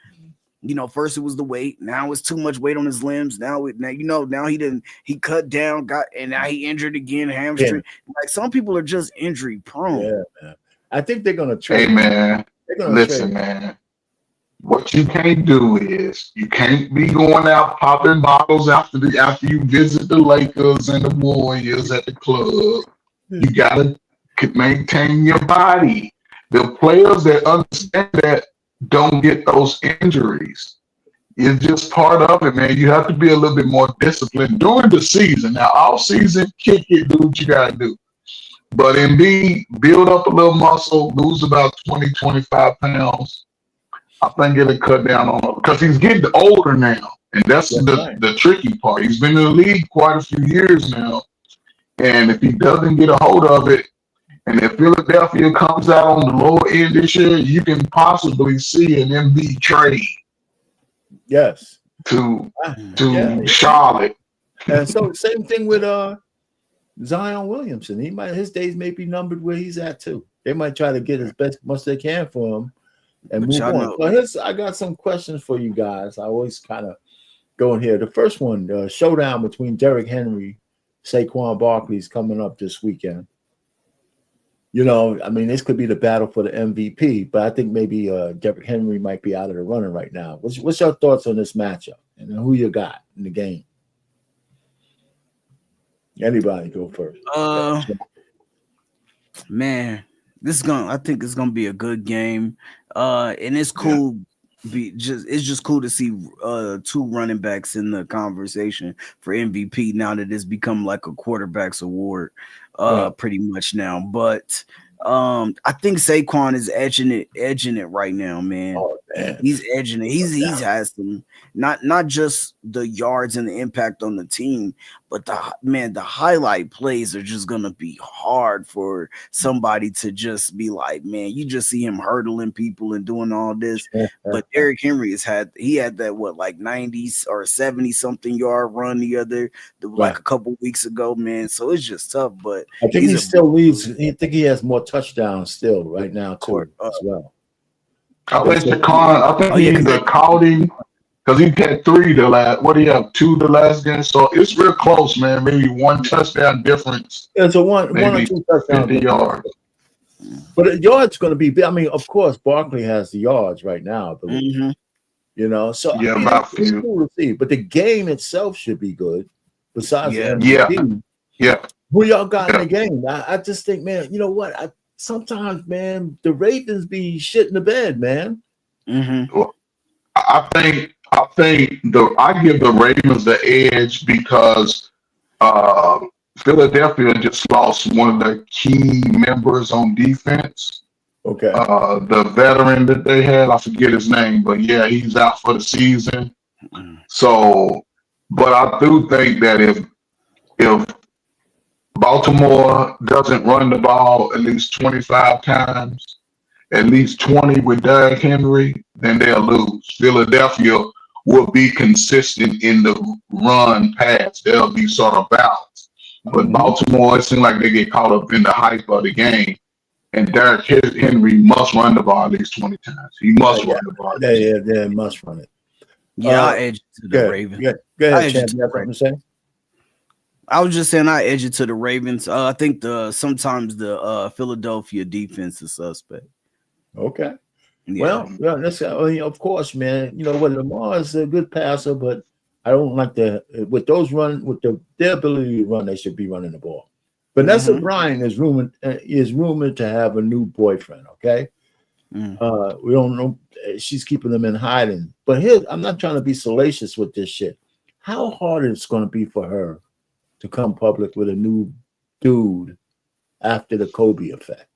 First it was the weight. Now it's too much weight on his limbs. Now he cut down, and now he injured again, hamstring. Yeah. Like, some people are just injury prone. Yeah, man. I think they're gonna trade. Hey, man, listen, man. What you can't do is you can't be going out popping bottles after you visit the Lakers and the Warriors at the club. You gotta maintain your body. The players that understand that don't get those injuries. It's just part of it, man. You have to be a little bit more disciplined during the season. Now, all season, kick it, do what you got to do. But Embiid, build up a little muscle, lose about 20, 25 pounds. I think it'll cut down on him because he's getting older now. And that's the tricky part. He's been in the league quite a few years now. And if he doesn't get a hold of it, and if Philadelphia comes out on the lower end this year, you can possibly see an Embiid trade. Yes. To Charlotte. And so same thing with Zion Williamson. His days may be numbered where he's at too. They might try to get as best much they can for him and move on. So I got some questions for you guys. I always kind of go in here. The first one, the showdown between Derrick Henry, Saquon Barkley is coming up this weekend. This could be the battle for the MVP, but I think maybe Derrick Henry might be out of the running right now. What's your thoughts on this matchup and who you got in the game? Anybody go first? Man, I think it's gonna be a good game. And it's cool. It's just cool to see two running backs in the conversation for MVP now that it's become like a quarterback's award, pretty much now. But I think Saquon is edging it right now, man. Oh, man. He's edging it. He's has some not just the yards and the impact on the team, but the highlight plays are just gonna be hard for somebody to just be like, man, you just see him hurdling people and doing all this. But Derrick Henry had that 90 or 70 something yard run like a couple weeks ago, man. So it's just tough. But I think he still leads. I think he has more touchdowns still right now too as well. I think he's caught him because he had 3 the last. What do you have? 2 the last game. So it's real close, man. Maybe 1 touchdown difference. Yeah, so one or 2 touchdowns. 50 yards. But the yards going to be. I mean, of course, Barkley has the yards right now, I believe. Mm-hmm. So it's cool to see. But the game itself should be good. Besides the MVP. Yeah. Who y'all got in the game? I just think, man, you know what? Sometimes, man, the Ravens be shit in the bed, man. Mm-hmm. Well, I think I give the Ravens the edge because Philadelphia just lost one of their key members on defense. Okay. The veteran that they had, I forget his name, but yeah, he's out for the season. So, but I do think that if Baltimore doesn't run the ball at least 25 times, at least 20 with Derrick Henry, then they'll lose. Philadelphia will be consistent in the run pass. They'll be sort of balanced. But Baltimore, it seems like they get caught up in the hype of the game. And Derrick Henry must run the ball at least 20 times. He must run the ball. Yeah, must run it. Yeah, I edge it to the Ravens. Go ahead, Chad. You have something to say? I was just saying I edge it to the Ravens. I think sometimes the Philadelphia defense is suspect. Okay. Yeah. Well, yeah, that's of course, man. You know what? Lamar is a good passer, but I don't like with their ability to run. They should be running the ball. Vanessa Bryant is rumored to have a new boyfriend. Okay, we don't know. She's keeping them in hiding. But here, I'm not trying to be salacious with this shit. How hard it's going to be for her to come public with a new dude after the Kobe effect?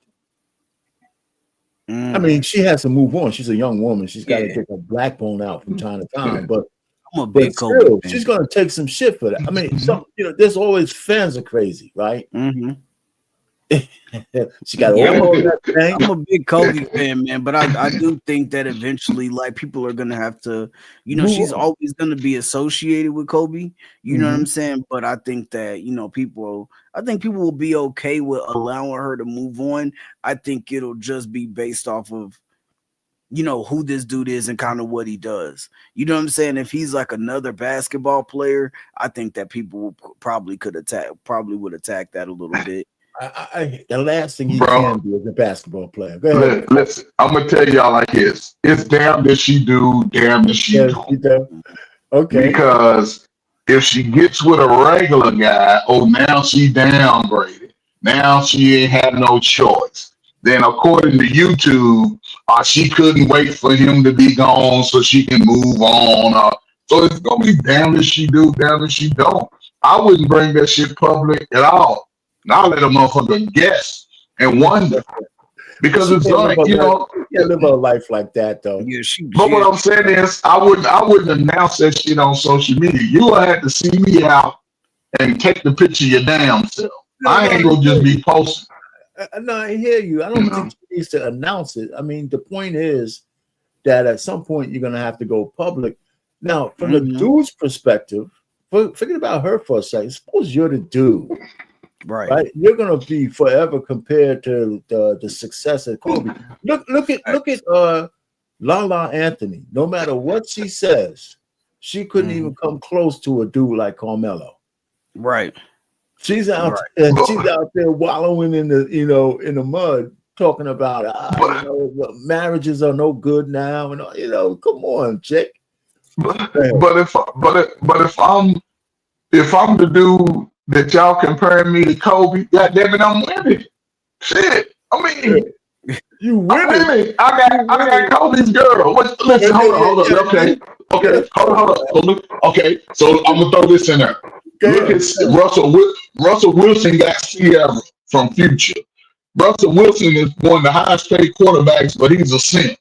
I mean, she has to move on. She's a young woman. She's got to take her backbone out from time to time. But I'm a big Kobe still, fan. she's going to take some shit for that. I mean, there's always fans are crazy, right? She got I'm a big Kobe fan, man, but I do think that eventually, like, people are gonna have to, she's always gonna be associated with Kobe. You know what I'm saying? But I think that people will be okay with allowing her to move on. I think it'll just be based off of who this dude is and kind of what he does. You know what I'm saying? If he's like another basketball player, I think that people probably would attack that a little bit. The last thing he can do is a basketball player. Go ahead. Listen, I'm gonna tell y'all like this. It's damn that she do, damn that she do. Okay. Because if she gets with a regular guy, now she downgraded. Now she ain't have no choice. Then according to YouTube, she couldn't wait for him to be gone so she can move on. So it's gonna be damn if she do, damn if she don't. I wouldn't bring that shit public at all. Now let a motherfucker guess and wonder. Because it's like, live a life like that though. But what I'm saying is I wouldn't announce that shit on social media. You will have to see me out and take the picture of your damn self. I ain't gonna just be posting. No, I hear you. I don't think she needs to announce it. I mean, the point is that at some point you're gonna have to go public. Now, from the dude's perspective, forget about her for a second. Suppose you're the dude. Right, you're gonna be forever compared to the success of Kobe. Look at Lala Anthony. No matter what she says, she couldn't even come close to a dude like Carmelo. Right. She's out there wallowing in the mud, talking about marriages are no good now, and come on, chick. But if I'm the dude that y'all comparing me to Kobe, goddammit, I'm winning. Shit. I mean, you winning. I got Kobe's girl. Listen, hold on. Okay. Hold on. Okay, so I'm gonna throw this in there. Look at Russell Wilson got Sierra from Future. Russell Wilson is one of the highest paid quarterbacks, but he's a simp.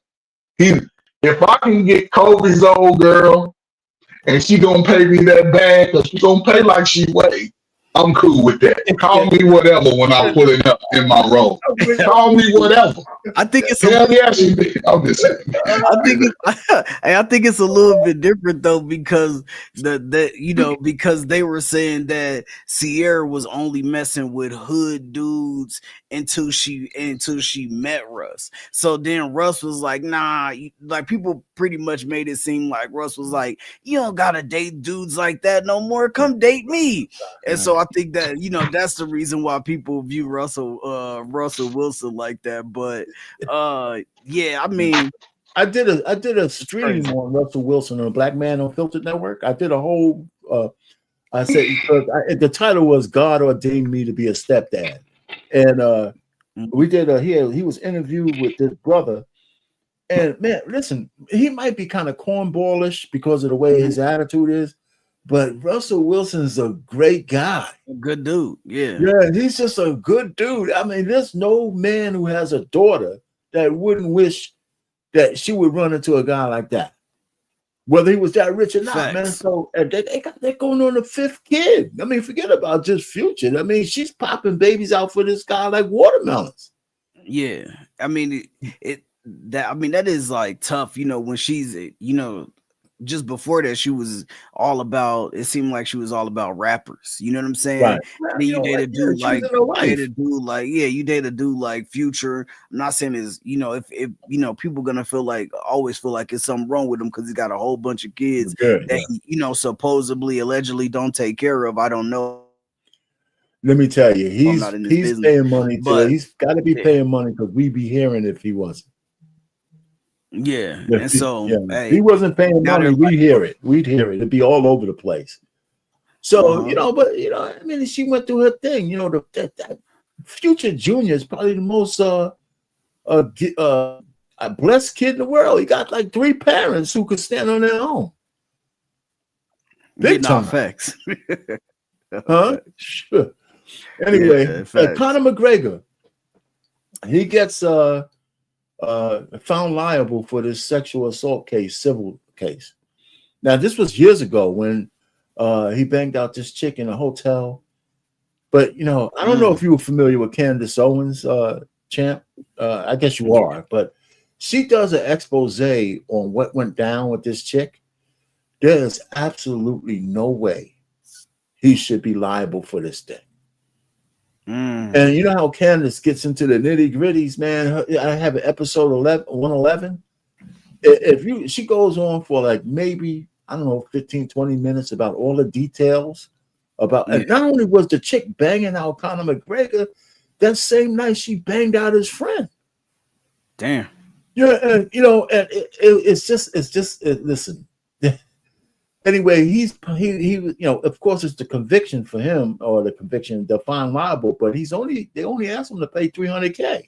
If I can get Kobe's old girl and she gonna pay me that bag, because she gonna pay like she weighed, I'm cool with that. Call me whatever when I put it up in my role. Call me whatever. I think it's I'm just saying. I think it's a little bit different though, because because they were saying that Sierra was only messing with hood dudes until she met Russ. So then Russ was like, nah, like people pretty much made it seem like Russ was like, you don't gotta date dudes like that no more. Come date me. And so I think that that's the reason why people view Russell Wilson like that. But yeah, I mean, I did a stream on Russell Wilson on Black Man Unfiltered Network. I did a whole I said the title was God Ordained Me to Be a Stepdad. And we did he was interviewed with this brother. And man, listen, he might be kind of cornballish because of the way his attitude is, but Russell Wilson's a great guy. A good dude. Yeah. Yeah, he's just a good dude. I mean, there's no man who has a daughter that wouldn't wish that she would run into a guy like that, whether he was that rich or not. Facts. Man. So they're going on the 5th kid. I mean, forget about just Future. I mean, she's popping babies out for this guy like watermelons. Yeah, I mean that is like tough. When she's just before that, she was all about. It seemed like she was all about rappers. You know what I'm saying? Right. Then you date a dude you date a dude like Future. I'm not saying if people gonna always feel like it's something wrong with him because he's got a whole bunch of kids that supposedly allegedly don't take care of. I don't know. Let me tell you, he's paying money too. He's got to be paying money because we be hearing if he wasn't. Yeah, Yeah, and so yeah. hey, He wasn't paying now money. they're We'd like, hear it. We'd hear it. It'd be all over the place. So, uh-huh. but I mean, she went through her thing. That Future Junior is probably the most a blessed kid in the world. He got like 3 parents who could stand on their own. Big time. Facts. Huh? Sure. Anyway, Yeah, facts. Conor McGregor, he gets found liable for this sexual assault case, civil case. Now, this was years ago when he banged out this chick in a hotel. But, I don't know if you were familiar with Candace Owens, champ. I guess you are. But she does an expose on what went down with this chick. There is absolutely no way he should be liable for this thing. And you know how Candace gets into the nitty gritties, man. I have an episode 111. She goes on for like maybe, I don't know, 15, 20 minutes about all the details about, and not only was the chick banging out Conor McGregor, that same night she banged out his friend. Damn. Yeah, and it's just listen. Anyway, he of course it's the conviction for him, or the conviction, the fine liable, but they only asked him to pay $300K.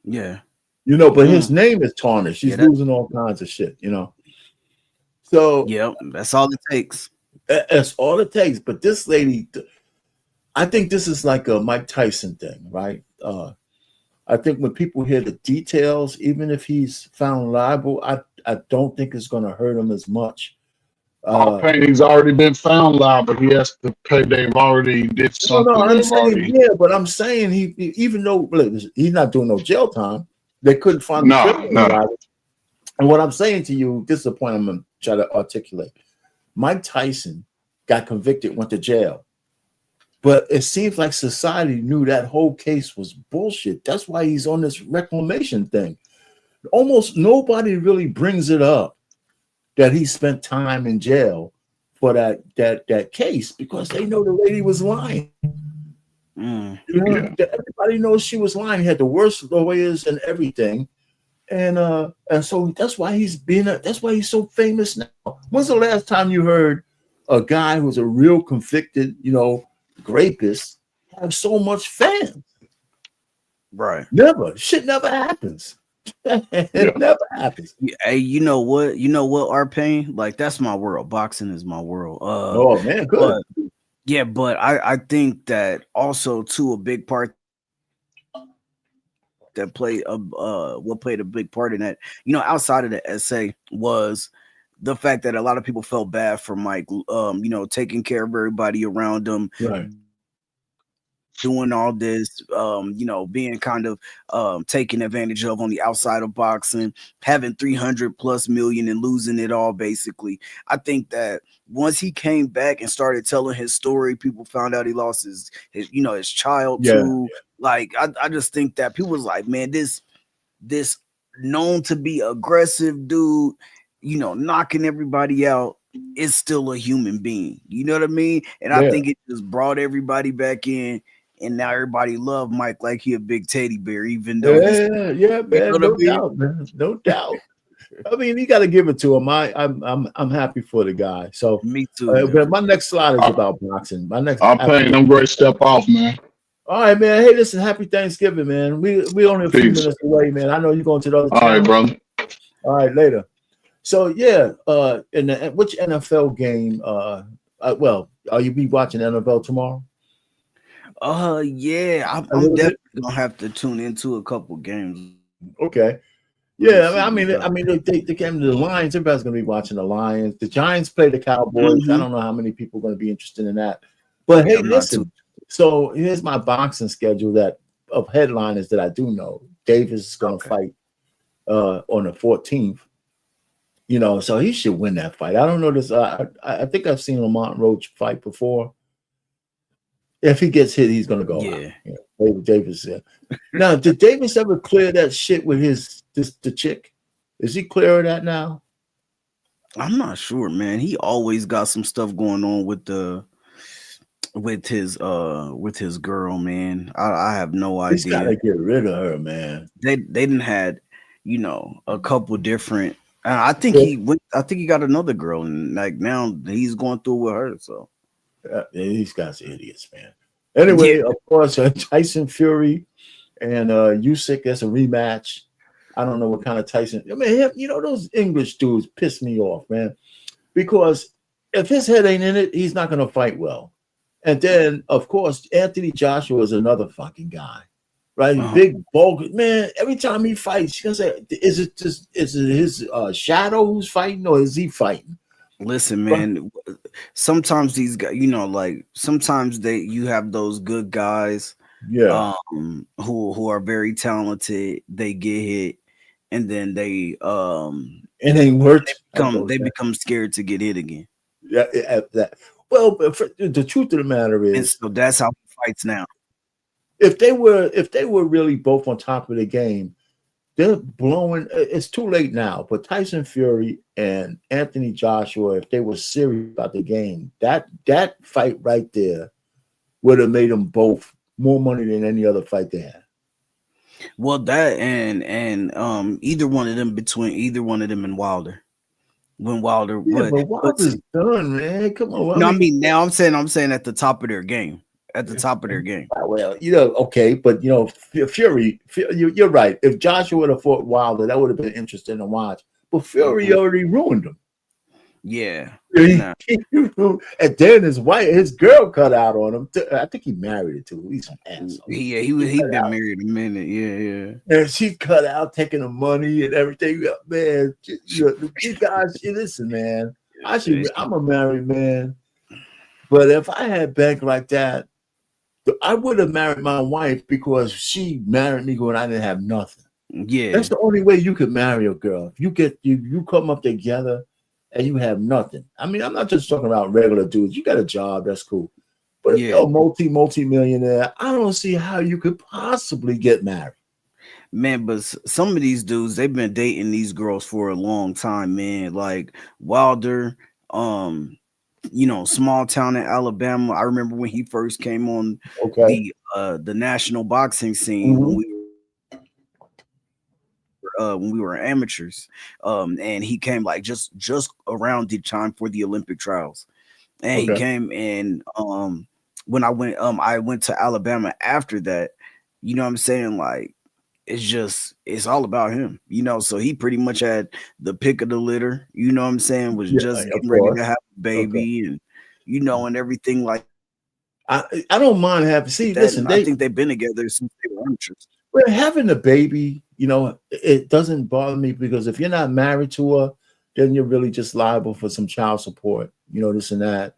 Yeah. But his name is tarnished. He's losing all kinds of shit, So that's all it takes. That's all it takes. But this lady, I think this is like a Mike Tyson thing, right? I think when people hear the details, even if he's found liable, I don't think it's going to hurt him as much. He's already been found liable. He has to pay. They've already did something. No, I'm saying, but I'm saying he even though he's not doing no jail time, they couldn't find him. No. And what I'm saying to you, this is the point I'm going to try to articulate. Mike Tyson got convicted, went to jail. But it seems like society knew that whole case was bullshit. That's why he's on this reclamation thing. Almost nobody really brings it up that he spent time in jail for that case, because they know the lady was lying. Everybody knows she was lying. He had the worst lawyers and everything. And so that's why that's why he's so famous now. When's the last time you heard a guy who's a real convicted, rapist have so much fans? Right. Never. Shit never happens. It never happens. Hey, you know what, our pain? Like, that's my world. Boxing is my world. Oh man, good. But I think that also too a big part that played a big part in that, outside of the essay, was the fact that a lot of people felt bad for Mike, taking care of everybody around him, right, doing all this, being kind of taken advantage of on the outside of boxing, having 300+ million and losing it all. Basically, I think that once he came back and started telling his story, people found out he lost his child too. Like, I just think that people was like, man, this known to be aggressive dude, knocking everybody out, is still a human being. You know what I mean? And I think it just brought everybody back in. And now everybody love Mike like he a big teddy bear, even though man, no doubt, man, no doubt. I mean, you got to give it to him. I'm happy for the guy. So me too. But my next slide is about boxing. I'm paying them great step off, man. All right, man. Hey, listen, happy Thanksgiving, man. We only a few minutes away, man. I know you're going to the other. All right, brother. All right, later. So which NFL game? Are you be watching NFL tomorrow? Yeah, I'm definitely gonna have to tune into a couple games. Okay. Yeah, I mean, they came to the Lions. Everybody's gonna be watching the Lions. The Giants play the Cowboys. I don't know how many people are gonna be interested in that. But hey, listen. So here's my boxing schedule of headliners that I do know. Davis is gonna fight on the 14th. So he should win that fight. I don't know this. I think I've seen Lamont Roach fight before. If he gets hit, he's gonna go. Yeah. David Davis. Yeah. Now, did Davis ever clear that shit with the chick? Is he clear of that now? I'm not sure, man. He always got some stuff going on with his girl, man. I have no idea. He's gotta get rid of her, man. They didn't had you know, a couple different. I think he went. I think he got another girl, and like now he's going through with her. So these guys are idiots, man. Anyway, of course, Tyson Fury and Usyk, that's a rematch. I don't know what kind of Tyson. I mean, you know, those English dudes piss me off, man, because if his head ain't in it, he's not going to fight well. And then, of course, Anthony Joshua is another fucking guy, right? Big, bulky man. Every time he fights, you can say, is it his shadow who's fighting, or is he fighting? Listen, man. Sometimes these guys, you know, like sometimes you have those good guys, who are very talented. They get hit, and then they it ain't worth. They become scared to get hit again. Yeah, that. Well, the truth of the matter is, and so that's how he fights now. If they were really both on top of the game, they're blowing. It's too late now. But Tyson Fury and Anthony Joshua, if they were serious about the game, that fight right there would have made them both more money than any other fight they had. Well, that and either one of them and Wilder. When Wilder, but Wilder's done, man. Come on. No, I mean now I'm saying at the top of their game. At the top of their game. Well, you know, okay, but you know, Fury, you're right. If Joshua would have fought Wilder, that would have been interesting to watch. But Fury already ruined him. Yeah. And then his girl cut out on him. I think he married her too. He's an asshole. He been married a minute. Yeah. And she cut out, taking the money and everything. Man, you guys, listen, man. I'm a married man, but if I had bank like that, I would have married my wife because she married me when I didn't have nothing. Yeah, that's the only way you could marry a girl. If you come up together and you have nothing. I mean, I'm not just talking about regular dudes. You got a job, that's cool. But if you're a multi-millionaire, I don't see how you could possibly get married. Man, but some of these dudes, they've been dating these girls for a long time, man. Like Wilder, you know, small town in Alabama. I remember when he first came on the national boxing scene when we were amateurs, and he came like just around the time for the Olympic trials, and he came and when I went to Alabama after that, you know what I'm saying, like it's all about him, you know. So he pretty much had the pick of the litter, you know what I'm saying, was just getting ready to have a baby and you know, and everything like. I don't mind having. See, listen, I think they've been together since they were amateurs. Well, having a baby, you know, it doesn't bother me because if you're not married to her, then you're really just liable for some child support, you know, this and that.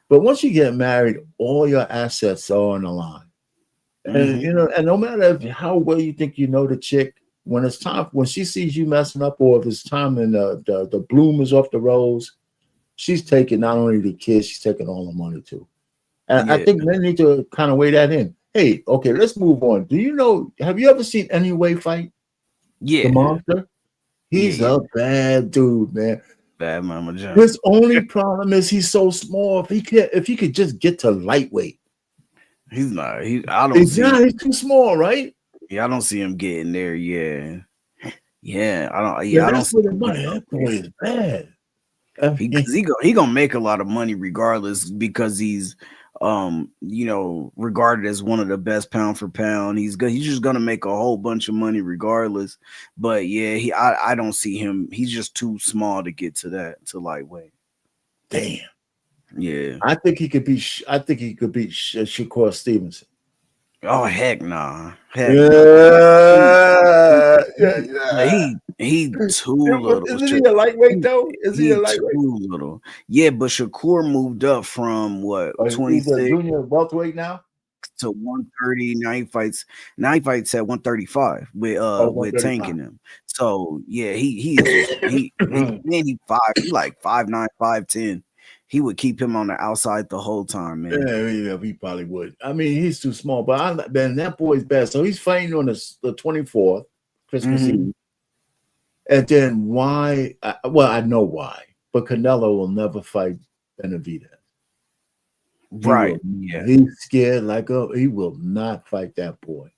But once you get married, all your assets are on the line. And you know, and no matter how well you think you know the chick, when it's time, when she sees you messing up, or if it's time and the bloom is off the rose, she's taking not only the kids, she's taking all the money too. And I think men need to kind of weigh that in. Hey, okay, let's move on. Do you know? Have you ever seen Anyway fight? Yeah, the monster. He's a bad dude, man. Bad Mama John. His only problem is he's so small. If he could just get to lightweight. He's not. He's too small, right? Yeah, I don't see him getting there. Yeah. I don't. Yeah, I don't see him. That boy is bad. He gonna make a lot of money regardless because he's you know, regarded as one of the best pound for pound. He's just gonna make a whole bunch of money regardless. But yeah, I don't see him. He's just too small to get to lightweight. Damn. Yeah, I think he could beat Shakur Stevenson. Oh heck nah. Yeah. He too little. Isn't he a lightweight though? Is he a lightweight? Too little. Yeah, but Shakur moved up from what 26 junior welterweight now to 130. Now he fights at 135 with tanking him. So yeah, he like 5'9", 5'10". He would keep him on the outside the whole time, man. Yeah, he probably would. I mean, he's too small, but man, that boy's bad. So he's fighting on the 24th, Christmas Eve. And then why? Well, I know why, but Canelo will never fight Benavidez. Right? He's scared he will not fight that boy.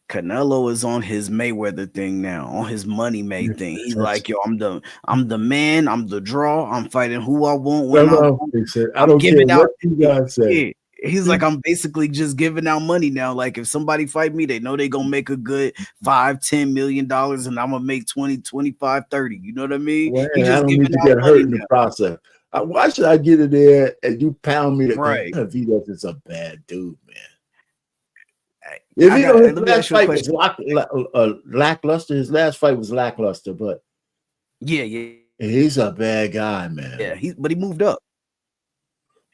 Canelo is on his Mayweather thing now, on his money made thing. He's That's- like, yo, I'm the man, I'm the draw, I'm fighting who I want No, when I no, want. he said, I I'm don't care giving out. what you guys say. Yeah. He's like, I'm basically just giving out money now. Like, if somebody fight me, they know they gonna make a good $5-10 million, and I'm gonna make 20, 25, 30. You know what I mean? Well, He I just don't giving need to out get money hurt in the now. process. Why should I get in there and you pound me? Right. Benavidez is a bad dude, man. If I you got- know let his me last ask you a fight was question. lackluster, his last fight was lackluster, but Yeah. he's a bad guy, man. Yeah, but he moved up.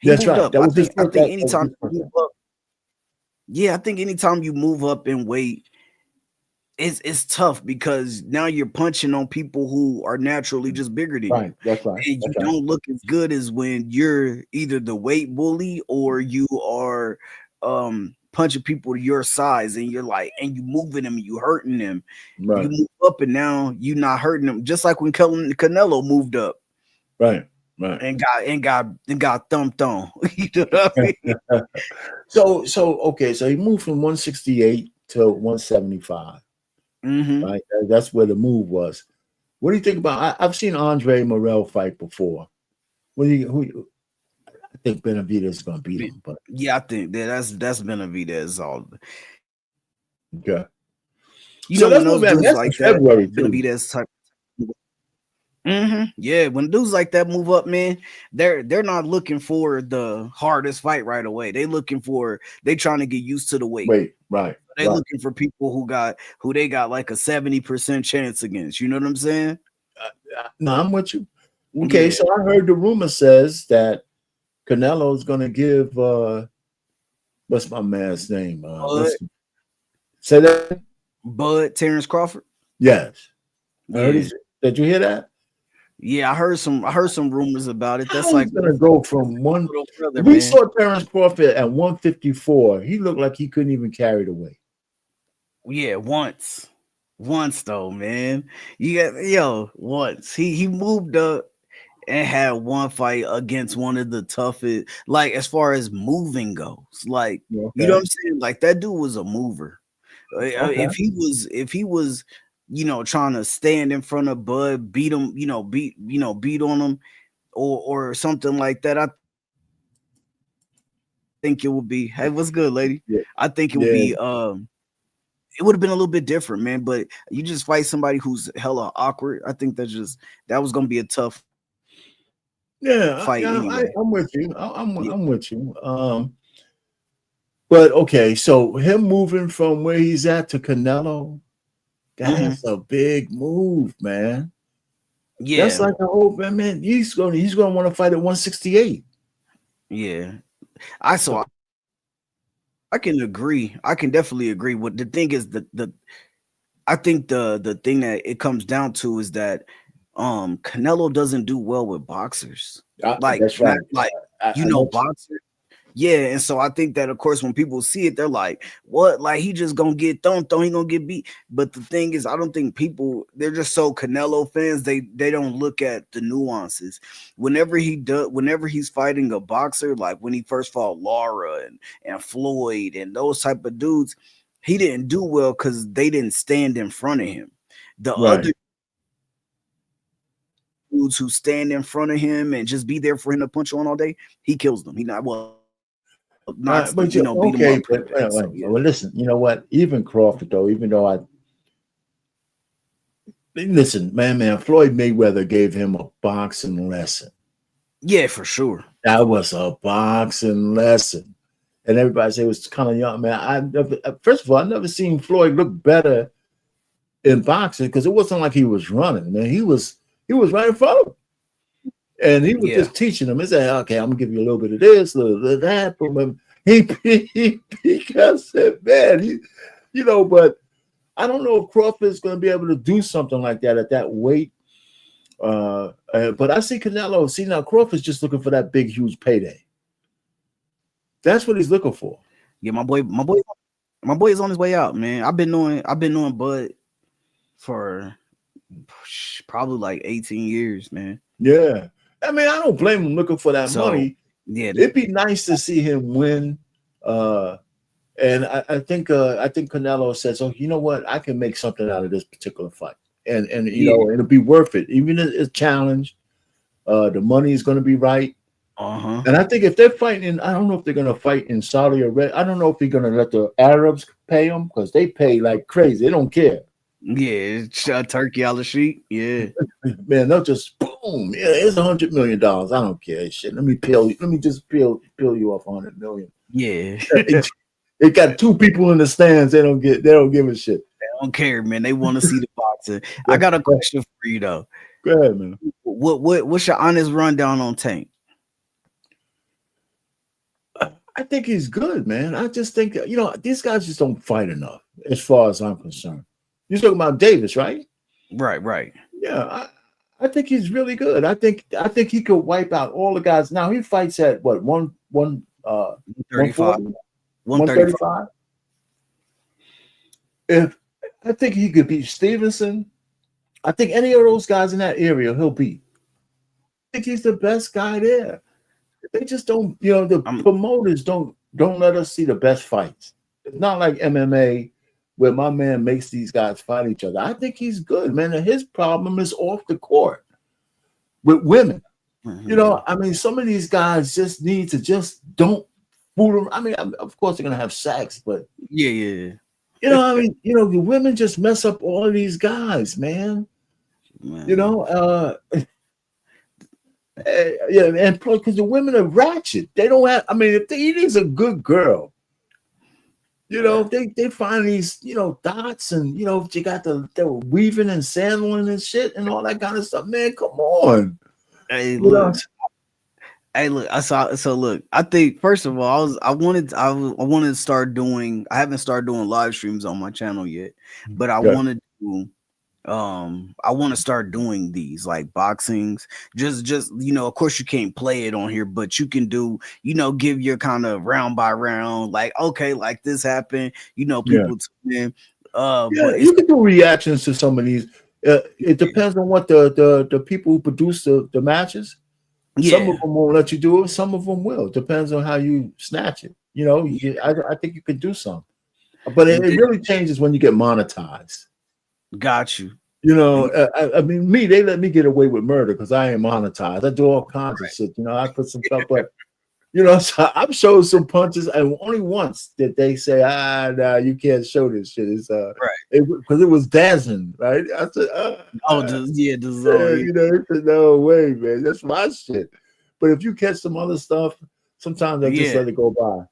That's right. That I was his think first. anytime you move up, I think anytime you move up in weight, it's tough because now you're punching on people who are naturally just bigger than Right. you. That's right. And you That's right. don't look as good as when you're either the weight bully or you are punching people your size, and you're like, and you moving them, you hurting them. Right. You move up and now you're not hurting them, just like when Canelo moved up. Right. Right. And got thumped on. You know what I mean? So okay, so he moved from 168 to 175. Mm-hmm. Right, that's where the move was. What do you think about? I've seen Andre Morel fight before. I think Benavidez is going to beat him, but yeah, I think that's Benavidez all. okay. You So know, when those that's dudes like that, February too. Benavidez type. Yeah, when dudes like that move up, man, they're not looking for the hardest fight right away. They trying to get used to the weight. Wait, right. They looking for people who they got like a 70% chance against. You know what I'm saying? No, I'm with you. Okay, so I heard the rumor says that Canelo is going to give what's my man's name? Say that. Bud Terrence Crawford. Yes. Did you hear that? Yeah, I heard some rumors about it. That's like going to go from one. We saw Terrence Crawford at 154. He looked like he couldn't even carry the weight. Yeah, once though, man. Once he moved up and had one fight against one of the toughest, like as far as moving goes. Like, you know what I'm saying? Like that dude was a mover. If he was, trying to stand in front of Bud, beat him, beat on him or something like that, I think it would be, hey, what's good, lady? Yeah. I think it would be it would have been a little bit different, man. But you just fight somebody who's hella awkward. I think that was gonna be a tough fight. Anyway. I'm with you. I'm with you. But okay, so him moving from where he's at to Canelo, that's a big move, man. Yeah, that's like a whole man. He's gonna want to fight at 168. Yeah, I can agree. I can definitely agree. What the thing is, I think the thing that it comes down to is that Canelo doesn't do well with boxers. That's right. Boxers. Yeah, and so I think that, of course, when people see it, they're like, what? Like, he just gonna get thrown, he gonna get beat. But the thing is, I don't think they're just so Canelo fans, they don't look at the nuances. Whenever he's fighting a boxer, like when he first fought Lara and Floyd and those type of dudes, he didn't do well because they didn't stand in front of him. The other dudes who stand in front of him and just be there for him to punch on all day, he kills them. Well, listen, you know what? Even Crawford, though, listen, man, Floyd Mayweather gave him a boxing lesson. Yeah, for sure. That was a boxing lesson. And everybody say it was kind of young, man. First of all, I never seen Floyd look better in boxing because it wasn't like he was running, man. He was right in front of him. And he was just teaching them. He said, okay, I'm gonna give you a little bit of this, a little bit of that. But he said, man, but I don't know if Crawford is going to be able to do something like that at that weight. But I see Canelo. See, now Crawford's just looking for that big, huge payday. That's what he's looking for. Yeah, my boy is on his way out, man. I've been knowing Bud for probably like 18 years, man. Yeah. I mean, I don't blame him looking for that money. Yeah, it'd be nice to see him win And I think Canelo said, so you know what, I can make something out of this particular fight, and you know it'll be worth it, even if it's a challenge. The money is going to be right. And I think if they're fighting, I don't know if they're going to fight in Saudi Arabia. I don't know if they're going to let the Arabs pay them because they pay like crazy. They don't care. Yeah, turkey out the sheet. Yeah, man, they'll just boom. Yeah, it's $100 million. I don't care. Shit, let me just peel you off 100 million. Yeah, it got two people in the stands. They don't give a shit. They don't care, man. They want to see the boxing. I got a question for you though. Go ahead, man. What's your honest rundown on Tank? I think he's good, man. I just think these guys just don't fight enough, as far as I'm concerned. You're talking about Davis, right? Right. Yeah, I think he's really good. I think he could wipe out all the guys. Now he fights at what 135. If I think he could beat Stevenson, I think any of those guys in that area he'll beat. I think he's the best guy there. They just don't, the promoters don't let us see the best fights. It's not like MMA where my man makes these guys fight each other. I think he's good, man. And his problem is off the court with women. I mean, some of these guys just need to don't fool them. I mean, of course they're gonna have sex, but yeah. The women just mess up all of these guys, man. And because the women are ratchet. They don't have. I mean, if Edie's a good girl, they find these dots and you got they were weaving and sandling and shit and all that kind of stuff. Man, come on. Hey, look. I saw. So look, I think first of all, I wanted to start doing. I haven't started doing live streams on my channel yet, but I wanted to. I want to start doing these like boxings. Just of course you can't play it on here, but you can do. Give your kind of round by round. Like okay, like this happened. People tune in. But you can do reactions to some of these. It depends on what the people who produce the matches. Some of them won't let you do it. Some of them will. Depends on how you snatch it. I think you could do some, but it really changes when you get monetized. Got you. I mean, they let me get away with murder because I ain't monetized. I do all kinds of shit. I put some stuff up. So I've showed some punches, and only once did they say, nah, you can't show this shit. It's because it was dancing, right? I said, they said, no way, man, that's my shit. But if you catch some other stuff, sometimes I just let it go by.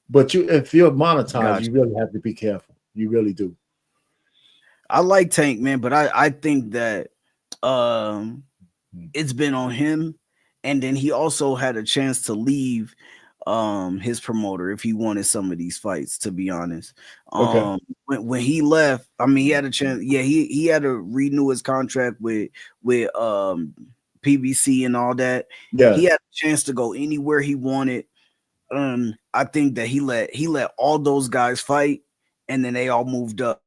But if you're monetized, you really have to be careful. You really do. I like Tank, man, but I think that it's been on him. And then he also had a chance to leave his promoter if he wanted some of these fights, to be honest. When he left, I mean, he had a chance. Yeah, he had to renew his contract with PBC and all that. Yeah, he had a chance to go anywhere he wanted. I think that he let all those guys fight, and then they all moved up.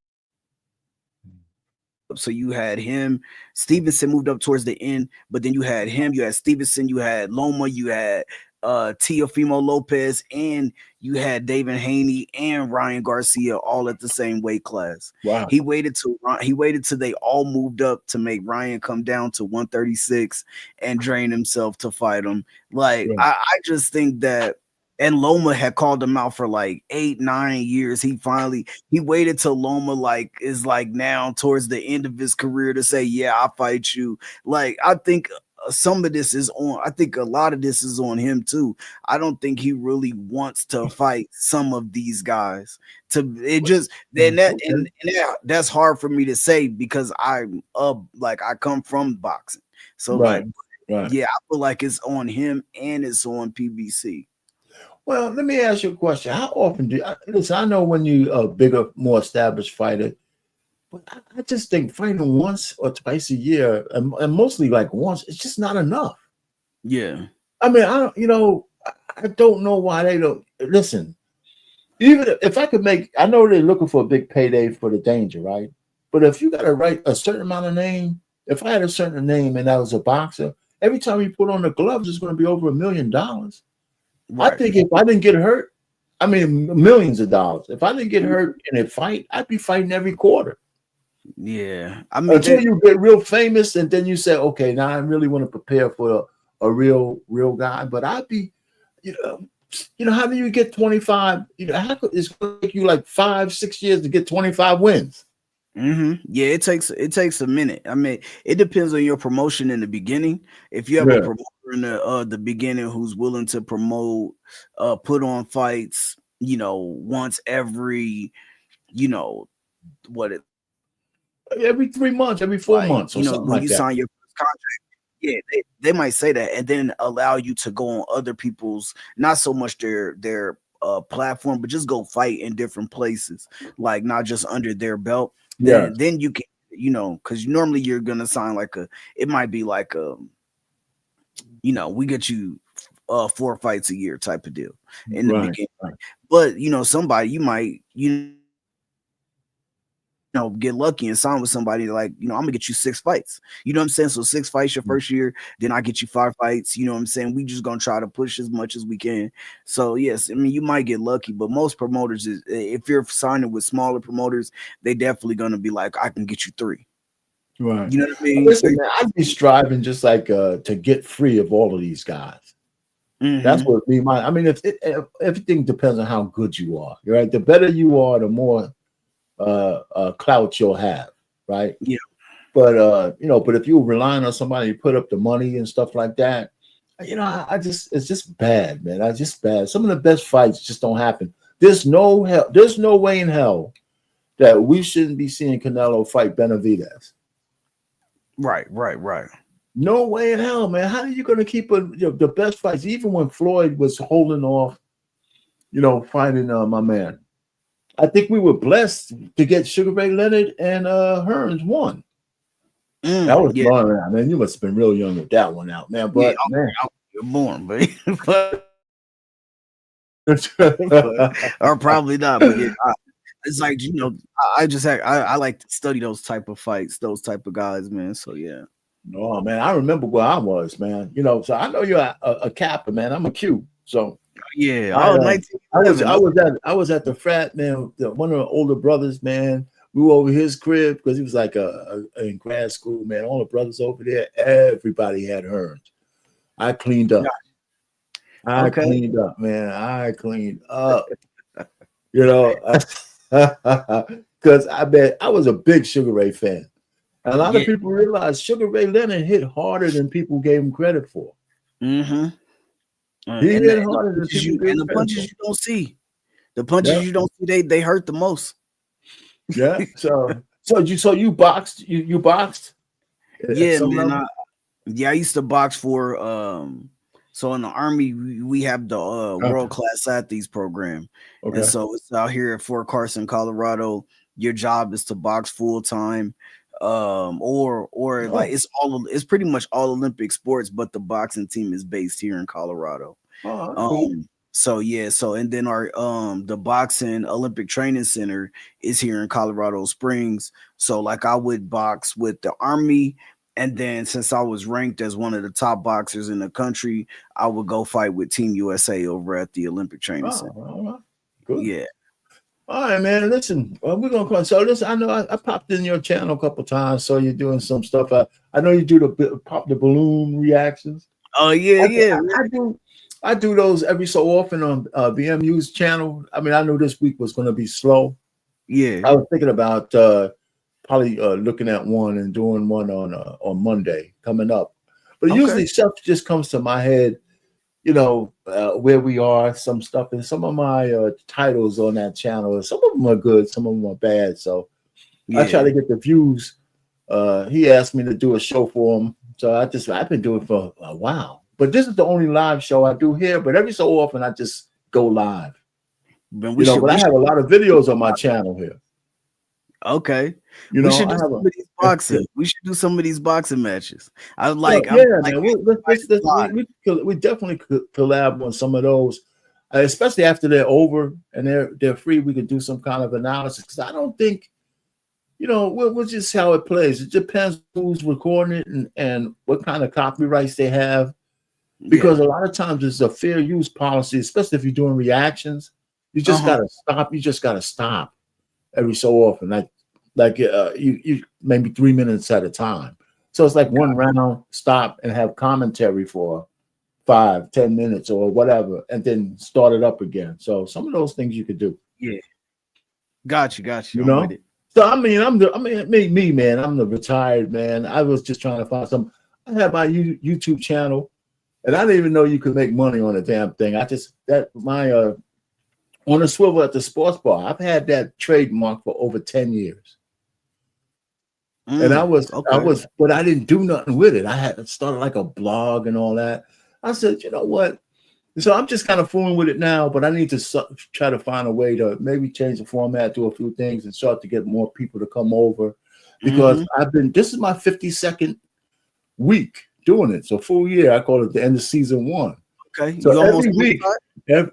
So you had him, Stevenson moved up towards the end, but then you had him, you had Stevenson, you had Loma, you had Teofimo Lopez, and you had David Haney and Ryan Garcia all at the same weight class. Wow. He waited till they all moved up to make Ryan come down to 136 and drain himself to fight him. Like I just think that. And Loma had called him out for like 8-9 years. He waited till Loma is now towards the end of his career to say, yeah, I'll fight you. Like, I think some of this is on. I think a lot of this is on him too. I don't think he really wants to fight some of these guys. That's hard for me to say because I come from boxing. So yeah, I feel like it's on him and it's on PBC. Well, let me ask you a question. How often listen? I know when you a bigger, more established fighter, but I just think fighting once or twice a year, and mostly like once, it's just not enough. Yeah. I mean, I don't know why they don't listen. Even if I could I know they're looking for a big payday for the danger, right? But if you got to write a certain amount of name, if I had a certain name and I was a boxer, every time you put on the gloves, it's going to be over $1 million. Right. I think if I didn't get hurt, I mean, millions of dollars. If I didn't get hurt in a fight, I'd be fighting every quarter. Yeah, I mean, Until you get real famous, and then you say, okay, now I really want to prepare for a real guy. But I'd be, you know, how do you get 25? You know, how could it's going to take you like 5-6 years to get 25 wins? Yeah, it takes a minute. I mean, it depends on your promotion in the beginning. If you have a promoter in the beginning who's willing to promote, put on fights, you know, once every, you know, every 3 months, every 4 months, or you know, something when like you that. sign your first contract. Yeah, they might say that, and then allow you to go on other people's, not so much their platform, but just go fight in different places, like not just under their belt. Yeah. Then you can, you know, because normally you're gonna sign like it might be like you know, we get you 4 fights a year type of deal in the beginning. But you know, somebody you might you know, get lucky and sign with somebody like, you know, I'm gonna get you 6 fights. You know what I'm saying? So 6 fights your first year, then I get you 5 fights. You know what I'm saying? We just gonna try to push as much as we can. So yes, I mean, you might get lucky, but most promoters is, if you're signing with smaller promoters, they definitely gonna be like, I can get you 3. Right. You know what I mean? Listen, man, I'd be striving just like to get free of all of these guys. That's what be my. I mean, if everything depends on how good you are, right? The better you are, the more clout you'll have, right? Yeah. But you know, but if you're relying on somebody to put up the money and stuff like that, you know, it's just bad, man. It's just bad. Some of the best fights just don't happen. There's no way in hell that we shouldn't be seeing Canelo fight Benavidez. Right. No way in hell, man. How are you going to keep the best fights? Even when Floyd was holding off, you know, fighting my man. I think we were blessed to get Sugar Ray Leonard and Hearns won. That was fun, man. You must have been real young with that one out, man. But man, you're born, but or probably not. But yeah, it's like, you know, I like to study those type of fights, those type of guys, man. So yeah. No, man, I remember where I was, man. You know, so I know you're a Kappa, man. I'm a Q, so. Yeah, I was at the frat, man. One of the older brothers, man. We were over his crib because he was like in grad school, man. All the brothers over there, everybody had Hearns. I cleaned up. I cleaned up, man. I cleaned up. You know, because I was a big Sugar Ray fan. And a lot of people realize Sugar Ray Leonard hit harder than people gave him credit for. And the punches you don't see. The punches you don't see, they hurt the most. Yeah. So you boxed? You boxed? Yeah, man. I used to box for so in the Army we have the World Class Athletes program. And so it's out here at Fort Carson, Colorado. Your job is to box full time. Like it's pretty much all Olympic sports, but the boxing team is based here in Colorado. Cool. So and then our the boxing Olympic training center is here in Colorado Springs. So like I would box with the Army, and then since I was ranked as one of the top boxers in the country, I would go fight with Team USA over at the Olympic training center. Good. Yeah. All right, man. Listen, we're gonna call. So listen, I know I popped in your channel a couple times, so you're doing some stuff. I know you do the pop the balloon reactions. Oh yeah, I do those every so often on BMU's channel. I mean, I know this week was going to be slow. Yeah, I was thinking about probably looking at one and doing one on Monday coming up. But usually stuff just comes to my head. You know, where we are, some stuff, and some of my titles on that channel, some of them are good, some of them are bad. So I try to get the views. He asked me to do a show for him. So I've been doing it for a while. But this is the only live show I do here. But every so often I just go live. But I have a lot of videos on my channel here. Okay. You know, we should do some of these boxing. We should do some of these boxing matches. Man. We definitely could collab on some of those, especially after they're over and they're free. We could do some kind of analysis because I don't think, you know, we'll just see how it plays. It depends who's recording it and what kind of copyrights they have, because a lot of times it's a fair use policy, especially if you're doing reactions. You just gotta stop. You just gotta stop every so often, you maybe 3 minutes at a time. So it's like one round, stop and have commentary for 5-10 minutes or whatever, and then start it up again. So some of those things you could do. Yeah. Got you. You know? With it. So I mean, me, man, I'm the retired man. I was just trying to find some. I have my YouTube channel, and I didn't even know you could make money on a damn thing. On the Swivel at the Sportsbar, I've had that trademark for over 10 years. And I was, but I didn't do nothing with it. I had started like a blog and all that. I said, you know what? So I'm just kind of fooling with it now, but I need to try to find a way to maybe change the format, do a few things, and start to get more people to come over, because this is my 52nd week doing it. So full year, I call it the end of season 1. Okay. So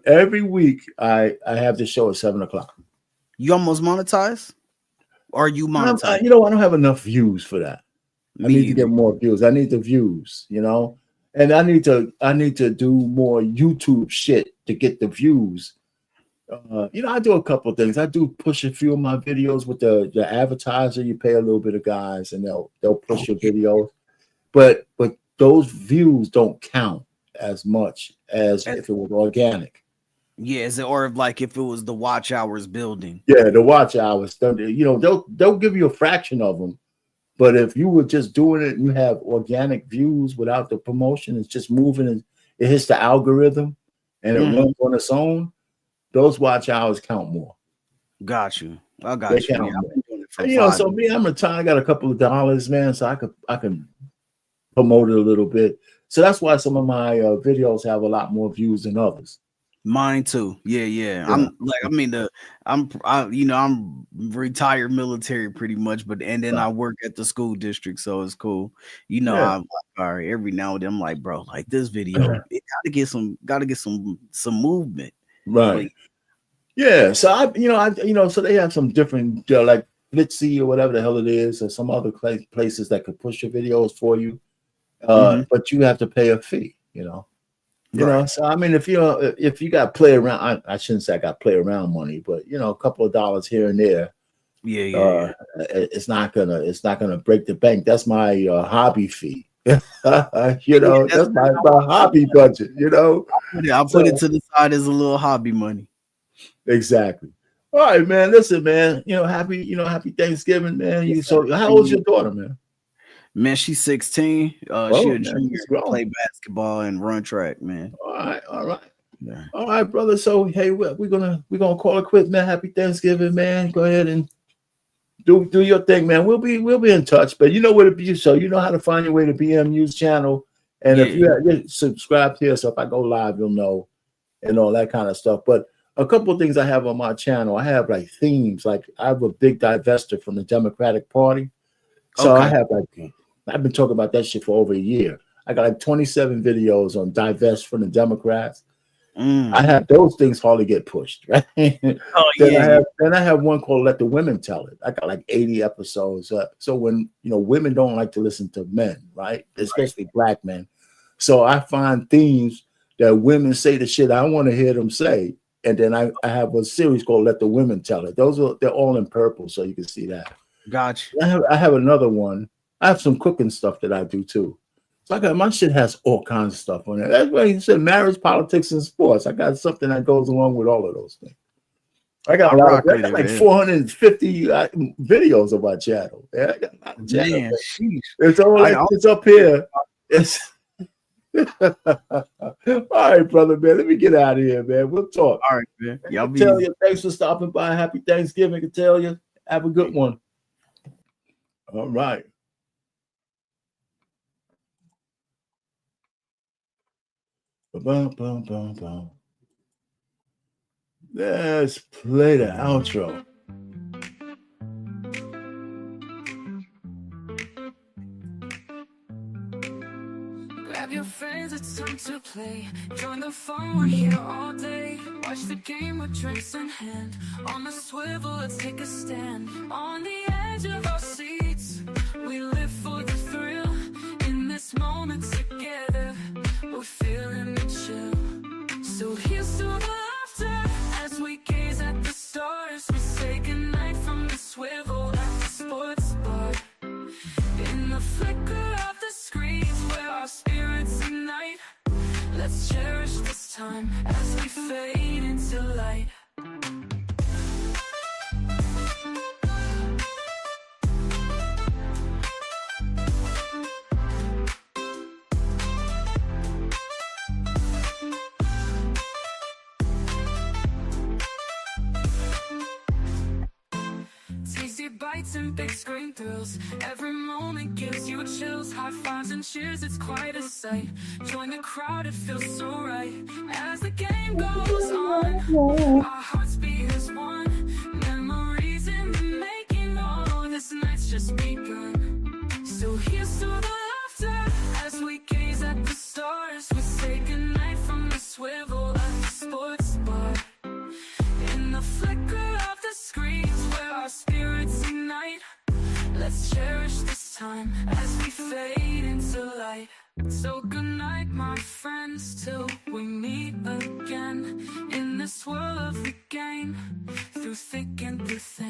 every week I have the show at 7:00. You almost monetize? Or are you monetize? I don't have enough views for that. I need to get more views. I need the views, and I need to do more YouTube shit to get the views. I do a couple of things. I do push a few of my videos with the advertiser. You pay a little bit of guys, and they'll push your videos, but those views don't count as much as if it was organic. Yeah, or like if it was the watch hours building. Yeah, the watch hours. They'll give you a fraction of them, but if you were just doing it and you have organic views without the promotion, it's just moving and it hits the algorithm and it runs on its own. Those watch hours count more. Got you. I got you. So me, I'm retired. I got a couple of dollars, man, so I can promote it a little bit. So that's why some of my videos have a lot more views than others. Mine too. Yeah. I'm retired military pretty much, but then I work at the school district, so it's cool. I'm all right. Every now and then I'm like, bro, like this video, it gotta get some movement. Right. Like, yeah. So so they have some different like Blitzy or whatever the hell it is, or some other places that could push your videos for you. But you have to pay a fee, so I mean, if you got play around, I shouldn't say I got play around money, but a couple of dollars here and there, it's not gonna break the bank. That's my hobby fee. That's my hobby budget. I'll put it to the side as a little hobby money. Exactly. All right, man. Listen, man. Happy Thanksgiving, man. So how old's your daughter, man? Man, she's 16. She a junior, play basketball and run track, man. All right. Yeah. All right, brother. So hey, we're gonna call it quits, man. Happy Thanksgiving, man. Go ahead and do your thing, man. We'll be in touch, but you know where to be. So you know how to find your way to BMU's channel, and if you're subscribed here, so if I go live, you'll know, and all that kind of stuff. But a couple of things I have on my channel, I have like themes. Like I have a big divester from the Democratic Party, so I have I've been talking about that shit for over a year. I got like 27 videos on divest from the Democrats. I have those things hardly get pushed, right? Then I have one called Let the Women Tell It. I got like 80 episodes. So when women don't like to listen to men, right? Especially black men. So I find themes that women say the shit I want to hear them say. And then I have a series called Let the Women Tell It. They're all in purple, so you can see that. Gotcha. I have another one. I have some cooking stuff that I do too. So my shit has all kinds of stuff on it. That's why he said marriage, politics, and sports. I got something that goes along with all of those things. I got like 450 videos of my channel. Yeah, I got a lot of channel. It's up here. All right, brother, man. Let me get out of here, man. We'll talk. All right, man. Y'all be Catelia, thanks for stopping by. Happy Thanksgiving, Catelia. Have a good one. All right. Let's play the outro. Grab your friends, it's time to play. Join the fun, we're here all day. Watch the game with drinks in hand. On the swivel, let's take a stand. On the edge of our seats, we live for the thrill. In this moment together, we're feeling the chill. So here's to the laughter as we get bites and big screen thrills. Every moment gives you chills. High fives and cheers, it's quite a sight. Join the crowd, it feels so right. As the game goes on, our hearts beat as one. Memories in the making, oh, this night's just begun. So here's to the laughter as we gaze at the stars. We say goodnight from the swivel at the sports bar. In the flicker of the screens where our spirits ignite, let's cherish this time as we fade into light. So good night, my friends, till we meet again in this world of the game, through thick and through thin.